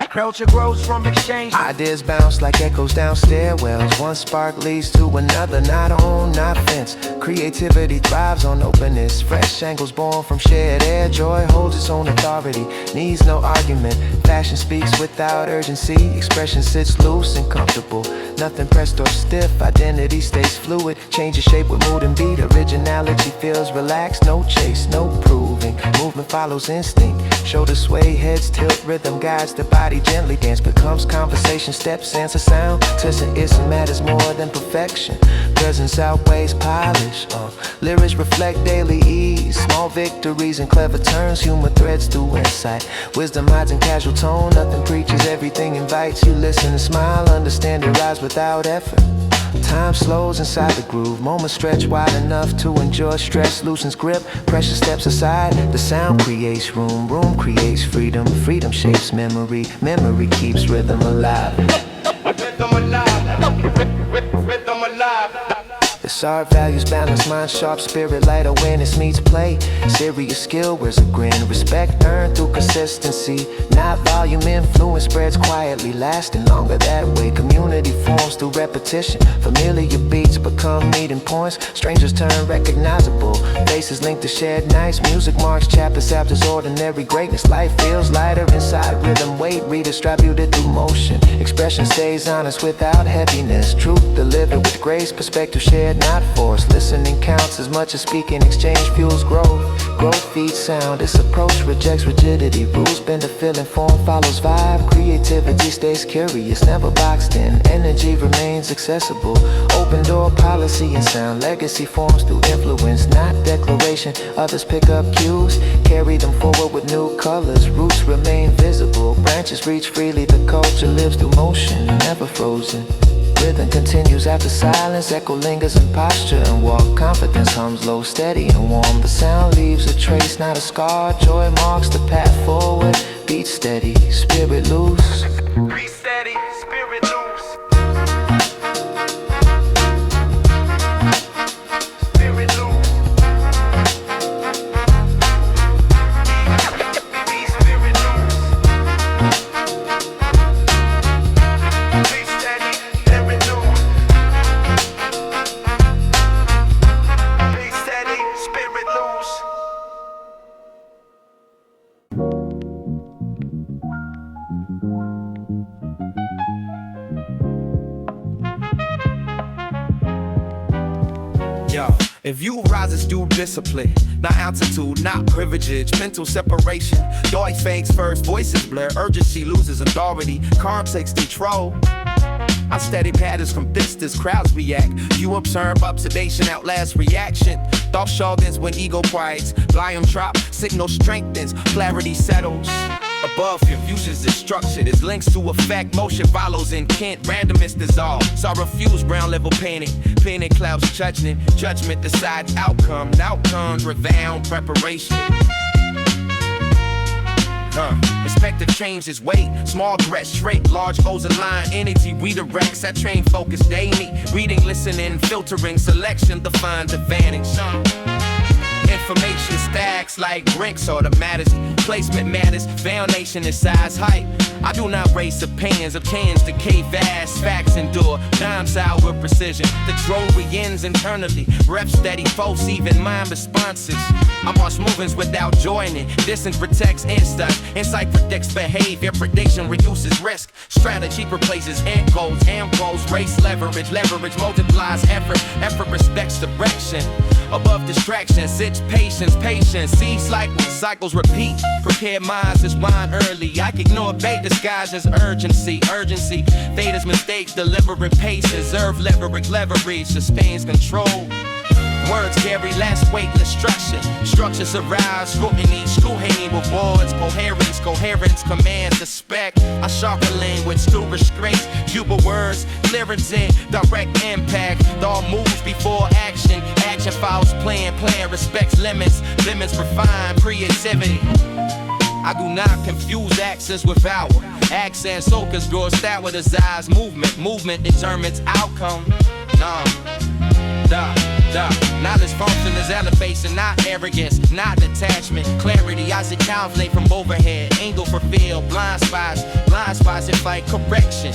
Culture grows from exchange. Ideas bounce like echoes down stairwells. One spark leads to another, not on, not fence. Creativity thrives on openness. Fresh angles born from shared air. Joy holds its own authority, needs no argument. Fashion speaks without urgency. Expression sits loose and comfortable. Nothing pressed or stiff. Identity stays fluid. Changes shape with mood and beat. Originality feels relaxed. No chase, no proving. Movement follows instinct. Shoulders sway, heads tilt. Rhythm guides the body gently. Dance becomes conversation. Steps answer sound. Testing is matters more than perfection. Presence outweighs polish. Lyrics reflect daily ease. Small victories and clever turns. Humor threads through insight. Wisdom hides in casual tone. Nothing preaches, everything invites you. Listen and smile. Understand it rise without effort. Time slows inside the groove. Moments stretch wide enough to enjoy. Stress loosens grip. Pressure steps aside. The sound creates room. Room creates freedom. Freedom shapes memory. Memory keeps rhythm alive. Rhythm alive. Rhythm alive. This art values balance, mind sharp, spirit light, awareness meets play. Serious skill wears a grin, respect earned through consistency. Not volume, influence spreads quietly, lasting longer that way. Community forms through repetition. Familiar beats become meeting points. Strangers turn recognizable. Faces linked to shared nights. Music marks chapters after ordinary greatness. Life feels lighter inside rhythm. Weight redistributed through motion. Expression stays honest without heaviness. Truth delivered with grace. Perspective shared, not forced. Listening counts as much as speaking. Exchange fuels growth. Growth feeds sound. This approach rejects rigidity. Rules bend to feeling, form follows vibe. Creativity stays curious, never boxed in. Energy remains accessible. Open door policy and sound. Legacy forms through influence, not declaration. Others pick up cues, carry them forward with new colors. Roots remain visible. Branches reach freely. The culture lives through motion, never frozen. Rhythm continues after silence, echo lingers in posture and walk. Confidence hums low, steady and warm. The sound leaves a trace, not a scar. Joy marks the path forward. Beat steady, spirit loose. Be steady, spirit loose. Spirit loose. Be spirit loose. Be steady, spirit loose. Be steady, spirit loose. Yo, if you rises through discipline, not altitude, not privilege, mental separation. Joy fades first, voices blur, urgency loses authority, calm takes control. I steady patterns from distance, crowds react. You observe observation outlasts reaction. Thought shardens when ego quiets. Volume drop, signal strengthens, clarity settles. Above confusions destruction is links to effect. Motion follows intent, randomness dissolve. Sorrow fuse, brown level painting. Painting clouds judgment. Judgment decides outcome. Outcomes revound preparation. Respect the changes, weight, small threats, straight, large goals align, energy redirects, that train focus daily, reading, listening, filtering, selection defines advantage. Information stacks like bricks automatic, placement matters, foundation is size, height. I do not race opinions, obtains decay vast, facts endure, times out with precision. The drone ends internally, rep steady, pulse, even mind responses. I march movements without joining, distance protects instinct, insight predicts behavior, prediction reduces risk. Strategy replaces end goals, race leverage, leverage multiplies effort, effort respects direction. Above distractions, it's patience, patience, see cycles repeat. Prepare minds as wine early. I can ignore bait disguised as urgency, urgency. Fate is mistakes, delivering pace, deserve leverage, leverage, sustains control. Words carry less weight, less structure. Structures arise, scrutiny, screw-hanging rewards. Coherence commands respect. A sharper language to restraint. Cuba words, lyrics in direct impact. Thought moves before action. Action follows plan respects limits. Limits refine creativity. I do not confuse access with power. Access focus grows stat with desires. Movement determines outcome. Knowledge function is elevation, not arrogance, not detachment. Clarity, I see conflict from overhead. Angle for field, blind spots in fight. Correction,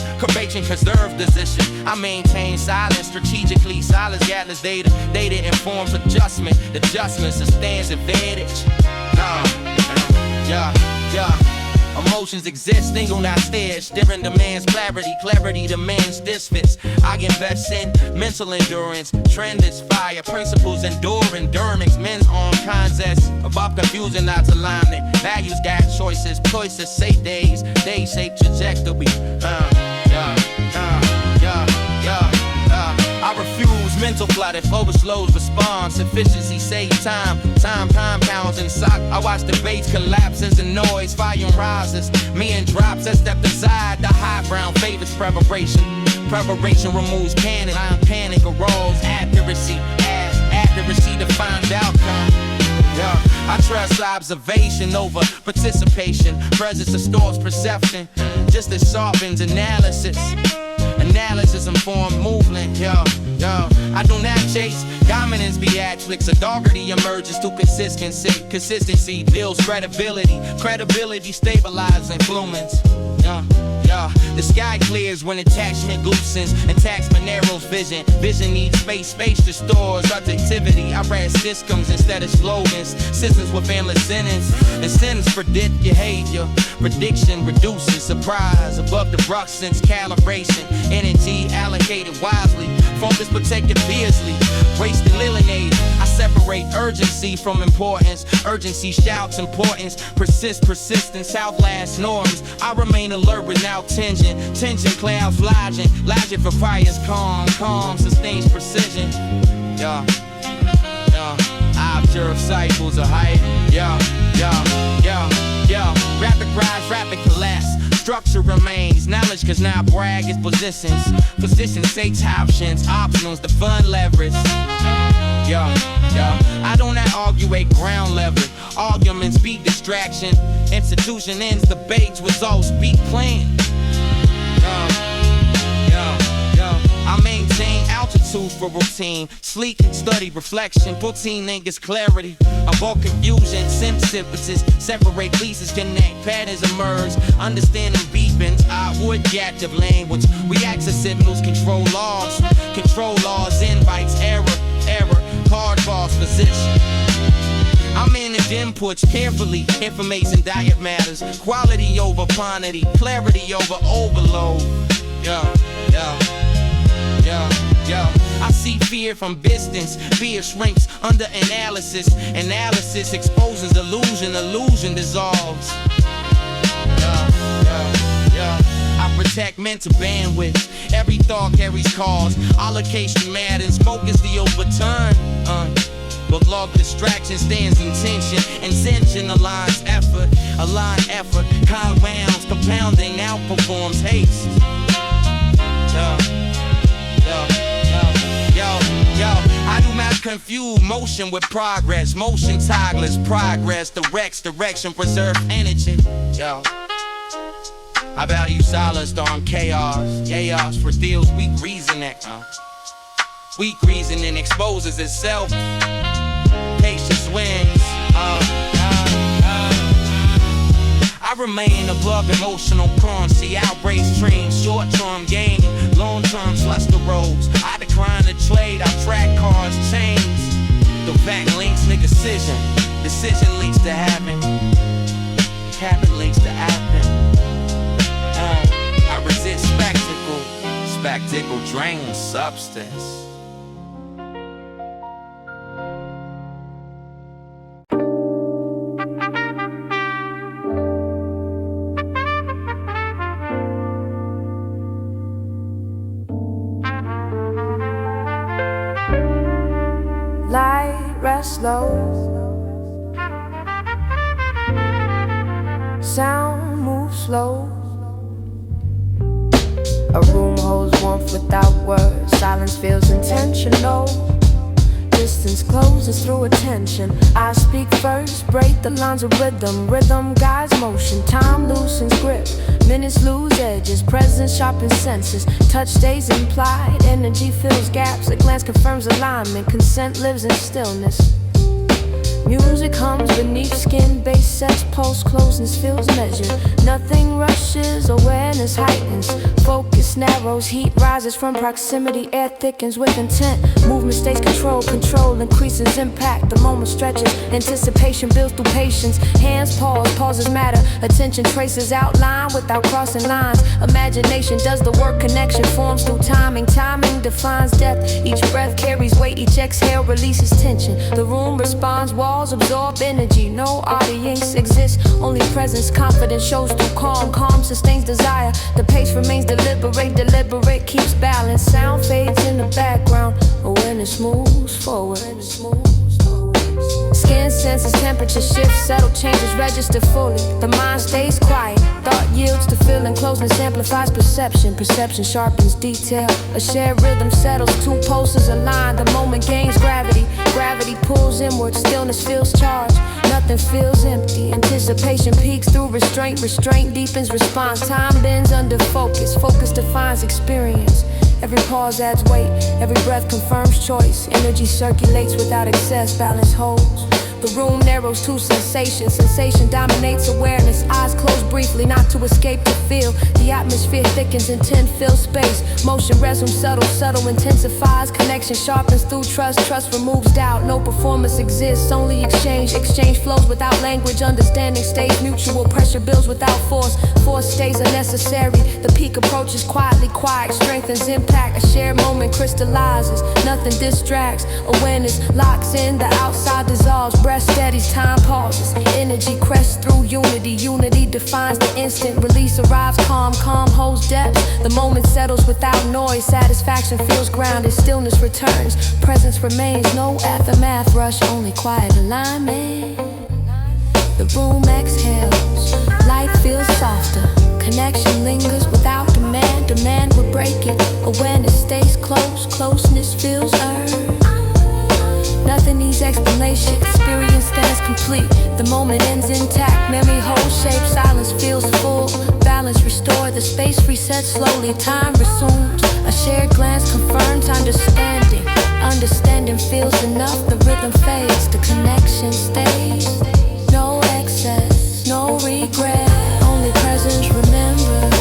conserve position. I maintain silence strategically. Silence gathers data informs adjustment. Adjustment sustains advantage. Emotions exist, they do not stare. Staring demands clarity demands distance. I invest in mental endurance. Trend is fire, principles endurance. Men's on contest, above confusion, not alignment. Values guide choices shape days shape trajectory. I refuse mental flood if overloads response. Efficiency save time compounds in sock. I watch debates collapse as the noise volume rises. Me and drops that step aside. The high brown favors preparation removes panic arose. Accuracy defines outcome. I trust observation over participation. Presence distorts perception just as sharpens analysis. Analysis informed movement, I do not chase dominance beatrix. Authority emerges through consistency. Consistency builds credibility. Credibility stabilizes influence. The sky clears when attachment loosens. Attachment narrows vision. Vision needs space restores objectivity. I read systems instead of slogans. Systems with endless sentence. And sentence predict behavior. Prediction reduces surprise. Above the brush sense calibration. Energy allocated wisely. Focus protected fiercely. Wasted eliminated. I separate urgency from importance. Urgency shouts importance. Persistence outlast norms. I remain alert without tension. Tension clouds logic requires calm sustains precision. I observe cycles of height. Rapid rise, rapid collapse. Structure remains. Knowledge cause now brag is positions. Positions takes options. Optionals the fun leverage. I do not argue ground level. Arguments beat distraction. Institution ends debates. Results beat plan. I maintain altitude for routine. Sleek, study, reflection. Routine niggas clarity. Avoid confusion, synthesis. Separate pieces, connect. Patterns emerge. Understanding beepings. I would reactive language. Reactive signals, control laws. Control laws, invites, error. Hard boss position. I manage inputs carefully. Information diet matters. Quality over quantity. Clarity over overload. I see fear from distance. Fear shrinks under analysis. Analysis exposes illusion. Illusion dissolves. I protect mental bandwidth. Every thought carries cause. Allocation matters. Focus the overturn. But log distraction stands in tension. Intention aligns effort. Align effort. Compounds. Compounding outperforms haste. I do not confuse motion with progress. Motion timeless, progress directs direction, preserve energy. I value solace on chaos. Chaos reveals weak reasoning. Weak reasoning exposes itself. Patience wins. I remain above emotional currency. Outbreaks dreams, short-term gain, long-term slush the roads. I decline to trade, I track cars, chains. The fact links nigga decision. Decision leads to happen. Habit leads to happen. I resist spectacle. Spectacle drains substance. Light rests low. Sound moves slow. A room holds warmth without words. Silence feels intentional. Distance closes through attention. I speak first, break the lines of rhythm. Rhythm guides motion, time loosens grip. Minutes lose edges, presence sharpens senses. Touch stays implied, energy fills gaps. A glance confirms alignment, consent lives in stillness. Music hums beneath skin, bass sets, pulse closeness feels measured. Nothing rushes, awareness heightens. Focus narrows, heat rises from proximity. Air thickens with intent. Movement stays controlled, control increases impact. The moment stretches, anticipation builds through patience. Hands pause, pauses matter. Attention traces outline without crossing lines. Imagination does the work, connection forms through timing. Timing defines depth. Each breath carries weight, each exhale releases tension. The room responds, walls absorb energy. No audience exists, only presence. Confidence shows through calm. Calm sustains desire. The pace remains deliberate. Deliberate keeps balance. Sound fades in the background. Awareness moves forward. Skin senses temperature shifts, subtle changes register fully. The mind stays quiet, thought yields to feeling. Closeness amplifies perception, perception sharpens detail. A shared rhythm settles, two pulses align. The moment gains gravity, gravity pulls inward. Stillness feels charged, nothing feels empty. Anticipation peaks through restraint, restraint deepens response. Time bends under focus, focus defines experience. Every pause adds weight, every breath confirms choice. Energy circulates without excess, balance holds. The room narrows to sensation. Sensation dominates awareness. Eyes close briefly, not to escape to feel. The atmosphere thickens, intent fills space. Motion resumes subtle, subtle intensifies. Connection sharpens through trust. Trust removes doubt. No performance exists, only exchange. Exchange flows without language. Understanding stays mutual. Pressure builds without force. Force stays unnecessary. The peak approaches quietly. Quiet strengthens impact. A shared moment crystallizes. Nothing distracts. Awareness locks in. The outside dissolves. Breath steadies, time pauses. Energy crests through unity. Unity defines the instant. Release arrives calm. Calm holds depth. The moment settles without noise. Satisfaction feels grounded. Stillness returns. Presence remains. No aftermath rush. Only quiet alignment. The room exhales. Light feels softer. Connection lingers without demand. Demand would break it. Awareness stays close. Closeness feels earned. Nothing needs explanation. Experience stands complete. The moment ends intact. Memory holds shape. Silence feels full. Balance restored. The space resets slowly. Time resumes. A shared glance confirms understanding. Understanding feels enough. The rhythm fades. The connection stays. No excess. No regret. Only presence remembered.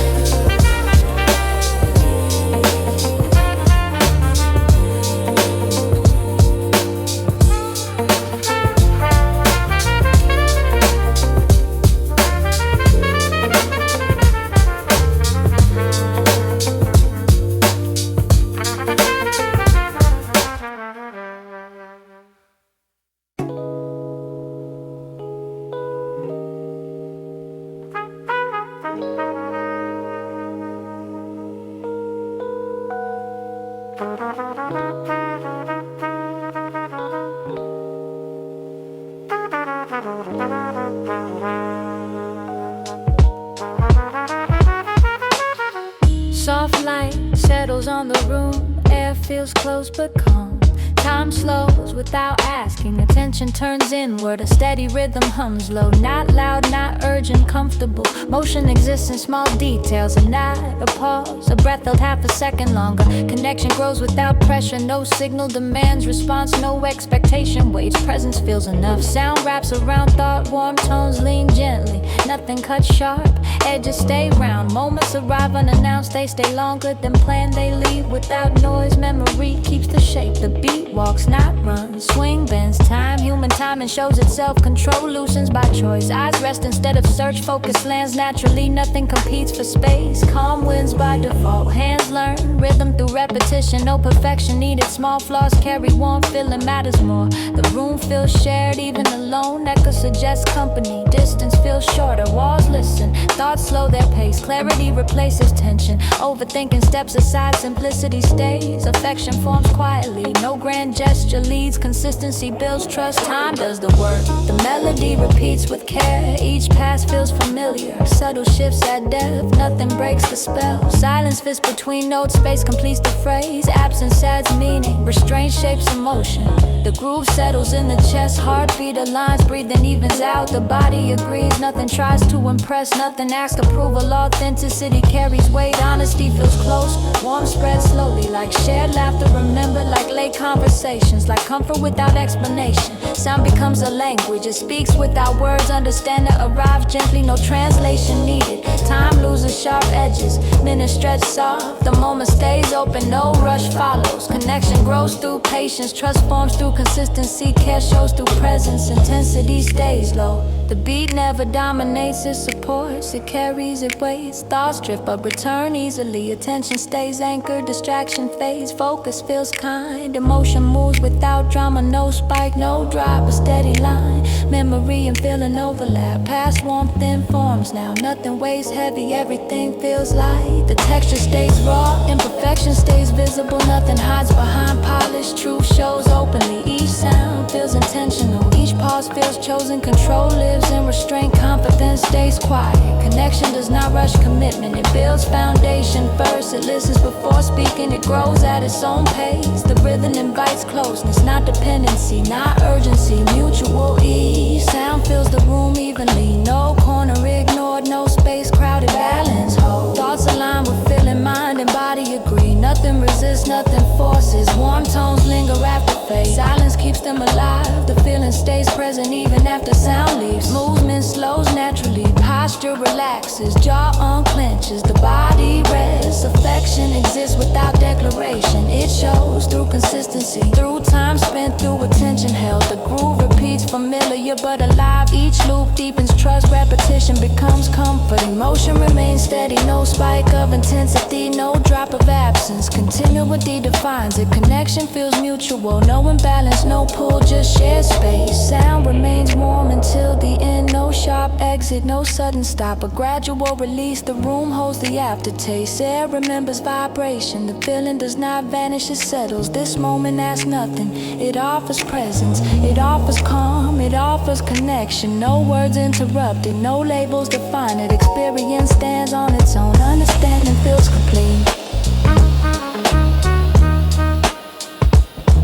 Soft light settles on the room. Air feels close but calm. Time slows without asking. Attention turns inward. A steady rhythm hums low. Not loud, not urgent, comfortable. Motion exists in small details. A nod, a pause, a breath held half a second longer. Connection grows without pressure. No signal demands response. No expectation waits. Presence feels enough. Sound wraps around thought. Warm tones lean gently. Nothing cuts sharp. Edges stay round. Moments arrive unannounced. They stay longer than planned. They leave without noise. Memory keeps the shape. The beat walks, not runs. Swing Everything bends. Time, human time, and shows itself. Control loosens by choice. Eyes rest instead of search. Focus lands naturally. Nothing competes for space. Calm wins by default. Hands learn rhythm through repetition. No perfection needed. Small flaws carry one. Feeling matters more. The room feels shared, even alone. That could suggest company. Distance feels shorter. Walls listen. Thoughts slow their pace. Clarity replaces tension. Overthinking steps aside. Simplicity stays. Affection forms quietly. No grand gesture leads. Consistency builds trust. Time does the work. The melody repeats with care. Each pass feels familiar. Subtle shifts add depth. Nothing breaks the spell. Silence fits between notes. Space completes the phrase. Absence adds meaning. Restraint shapes emotion. The groove settles in the chest. Heartbeat aligns. Breathing evens out. The body agrees. Nothing tries to impress. Nothing asks approval. Authenticity carries weight. Honesty feels close. Warmth spreads slowly. Like shared laughter. Remembered like late conversations. Like comfort without explanation. Sound becomes a language. It speaks without words. Understanding arrives gently. No translation needed. Time loses sharp edges. Minutes stretch soft. The moment stays open. No rush follows. Connection grows through patience. Trust forms through consistency. Care shows through presence. Intensity stays low. The beat never dominates. It supports. It carries. It weighs. Thoughts drift but return easily. Attention stays anchored. Distraction fades. Focus feels kind. Emotion moves without drama. No spike. No drop. A steady line. Memory and feeling overlap. Past warmth informs now. Nothing weighs heavy. Everything feels light. The texture stays raw. Imperfection stays visible. Nothing hides behind polish. Truth shows openly. Each sound feels intentional. Each pause feels chosen. Control lives in restraint. Confidence stays quiet. Connection does not rush commitment. It builds foundation first. It listens before speaking. It grows at its own pace. The rhythm invites closeness, not dependency, not urgency. Mutual ease. Sound fills the room evenly. No corner ignored. No space crowded. Balance hold. Thoughts align with feeling. Mind and body agree. Nothing resists. Nothing forces. Warm tones linger after fade. Silence keeps them alive. The feeling stays present even after sound leaves. Movement slows naturally. Posture relaxes. Jaw unclenches. The body rests. Affection exists without declaration. It shows through consistency. Through time spent. Through attention held. The groove repeats familiar but alive. Each loop deepens trust. Repetition becomes comfort. Emotion remains steady. No spike of intensity. No drop of absence. Continuity defines it. Connection feels mutual. No imbalance. No pull. Just shared space. Sound remains warm until the end. No sharp exit. No sudden stop. A gradual release. The room holds the aftertaste. Air remembers vibration. The feeling does not vanish. It settles. This moment asks nothing. It offers presence. It offers calm. It offers connection. No words interrupted. No labels define it. Experience stands on its own. Understanding feels complete.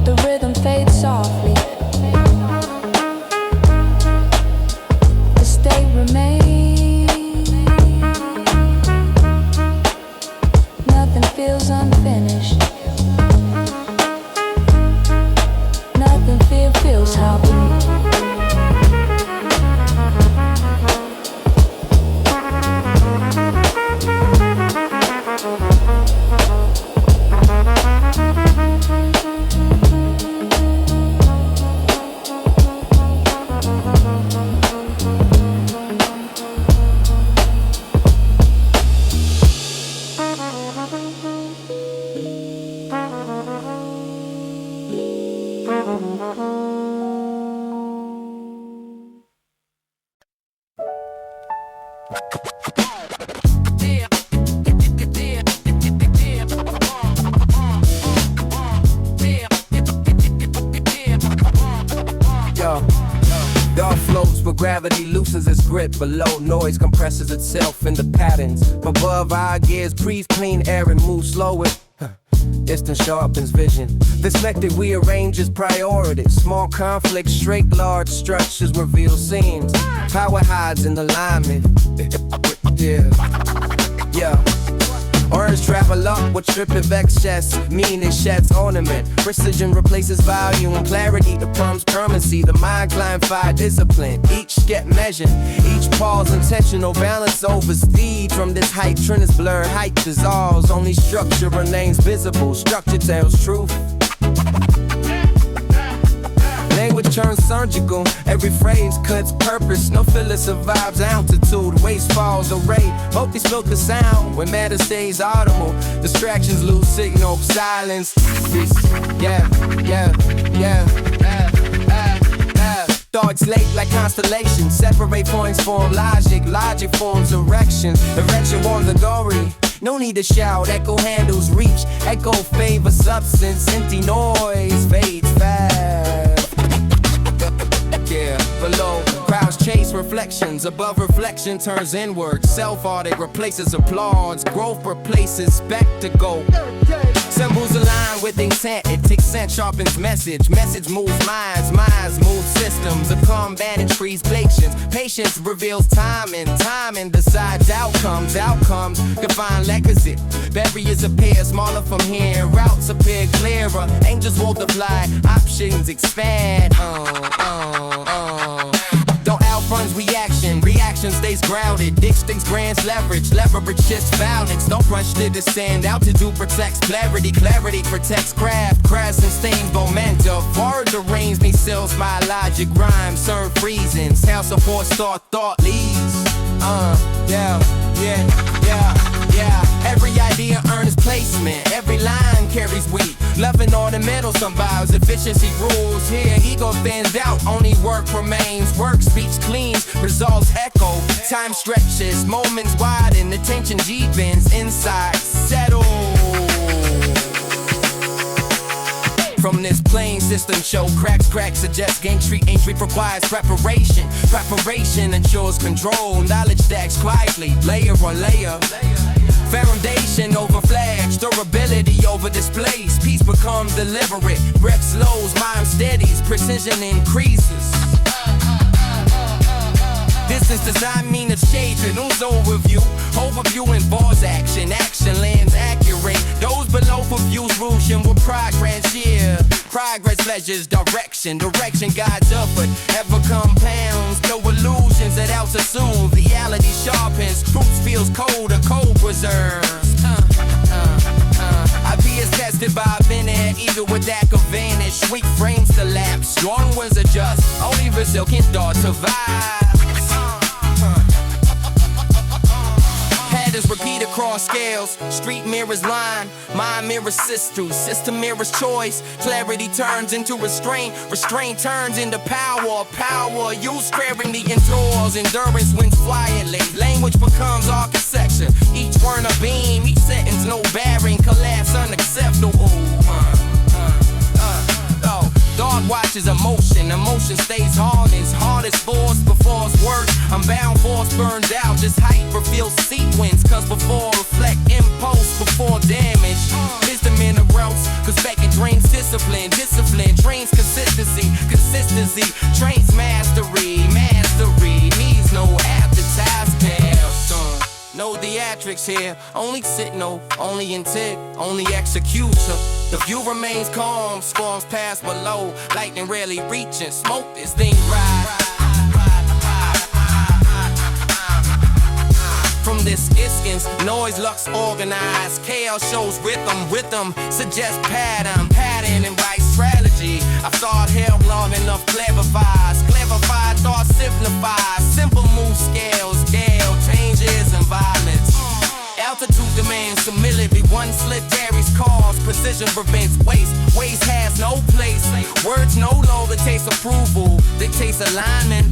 The rhythm fades softly. The state remains. Nothing feels unfinished. Nothing feels happy. Gravity loosens its grip below. Noise compresses itself into patterns. Above our gears, breathe clean air and move slower. Distance sharpens vision. This method we arrange is priorities. Small conflicts, straight large structures reveal seams. Power hides in alignment. Yeah. Words travel up with tripping excess. Meaning sheds ornament. Precision replaces volume. Clarity becomes currency. The mind climb fire discipline. Each step measured. Each pause intentional. Balance over speed. From this height, trend is blurred. Height dissolves. Only structure remains visible. Structure tells truth. life turns surgical. Every phrase cuts purpose. No filler survives altitude. Waste falls array. Multi filter sound when matter stays audible. Distractions lose signal. Silence. Yeah. Thoughts late like constellations. Separate points form logic. Logic forms directions. Direction warms the glory. No need to shout, echo handles reach. Echo favor substance, empty noise fades fast. Yeah, below, crowds chase reflections. Above reflection turns inward. Self-audit replaces applause. Growth replaces spectacle. Symbols align with intent. It takes sense, sharpens message. Message moves minds, minds move systems. A combatant trees glaciers. Patience reveals timing. Timing decides outcomes. Outcomes define legacy. Barriers appear smaller from here. Routes appear clearer. Angels multiply. Options expand. Don't outruns reaction. Reaction stays grounded. Distincts grants leverage. Leverage shifts balance. Don't rush to descend. Altitude protects clarity. Clarity protects craft. Crafts and sustains momentum. Word arrange me seals my logic. Rhymes serve reasons. How support thought leads. Every idea earns placement. Every line carries weight. Loving ornamental survives. Efficiency rules here. Ego thins out. Only work remains. Work speaks cleans. Results echo. Time stretches. Moments widen. Attention deepens. Insight settle. From this plane system show cracks suggest gangstry entry requires preparation. Preparation ensures control. Knowledge stacks quietly, layer on layer. Foundation over flags, durability over displays. Peace becomes deliberate. Breath slows, mind steadies, precision increases. Distance does not mean it's shading. Who's overview? Overview involves action. Action lands accurate. Those below for views rushing with progress, yeah. Progress measures direction. Direction guides upward. Ever compounds. No illusions that altitude. Reality sharpens. Truth feels colder. Cold preserves. Ideas tested by a minute. Either with that could vanish. Weak frames collapse. Strong ones adjust. Only resilient thoughts survive. Patterns repeat across scales. Street mirrors line. Mind mirrors system. System mirrors choice. Clarity turns into restraint. Restraint turns into power. Power used sparingly endures. Endurance wins quietly. Language becomes architecture. Each word a beam. Each sentence no bearing. Collapse unacceptable. Dog watches emotion. Emotion stays harnessed. Hardest force before it's work. I'm bound, force burns out. Just hyper feels sequence. Cause before reflect impulse before damage. Wisdom in the routes. Cause back it drains discipline. Discipline trains consistency. Consistency trains mastery. Mastery needs no after-task. No theatrics here, only signal, only intent, only execution. The view remains calm, storms pass below, lightning rarely reaching, smoke this thing right. From this iskins, noise looks organized, chaos shows rhythm suggests pattern and right strategy. I've thought held long enough, clarified thought simplifies, simple move scale changes and violence. Altitude demands humility, one slip carries cause, precision prevents waste has no place, words no longer taste approval, dictates alignment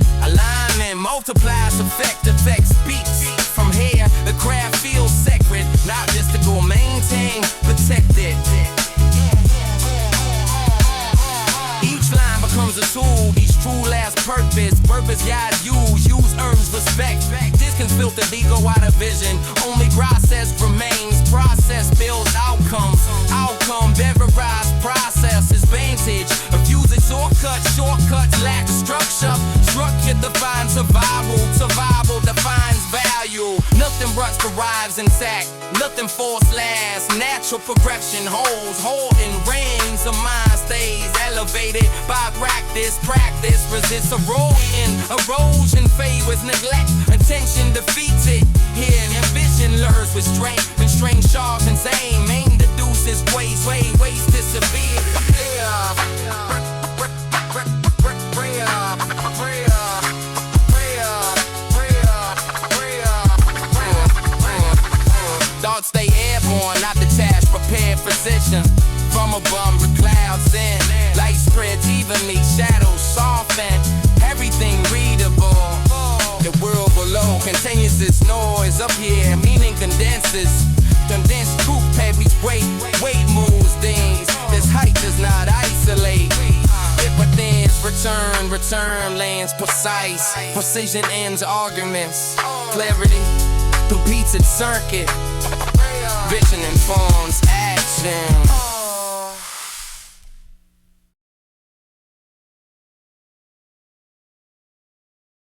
multiplies effect speaks. From here, the craft feels sacred, not just to go maintain, protect it. Each line becomes a tool, each true last purpose guides use earns respect. Distance filter ego out of vision, only process remains, process builds outcome verifies process is vantage. Abusing shortcuts lack structure defines survival defines value. Nothing ruts derives intact, nothing force lasts, natural progression holds, holding reigns, the mind stays elevated by practice resists erosion favors neglect, attention defeats it. Here ambition lures restraint, constraint sharpens aim deduces waste disappear. bomb the clouds in. Light spreads evenly, shadows soften. Everything readable. The world below continues this noise. Up here, meaning condenses. Condensed truth carries weight. Weight moves things. This height does not isolate. It within return lands precise. Precision ends arguments. Clarity competes in circuit. Vision informs action.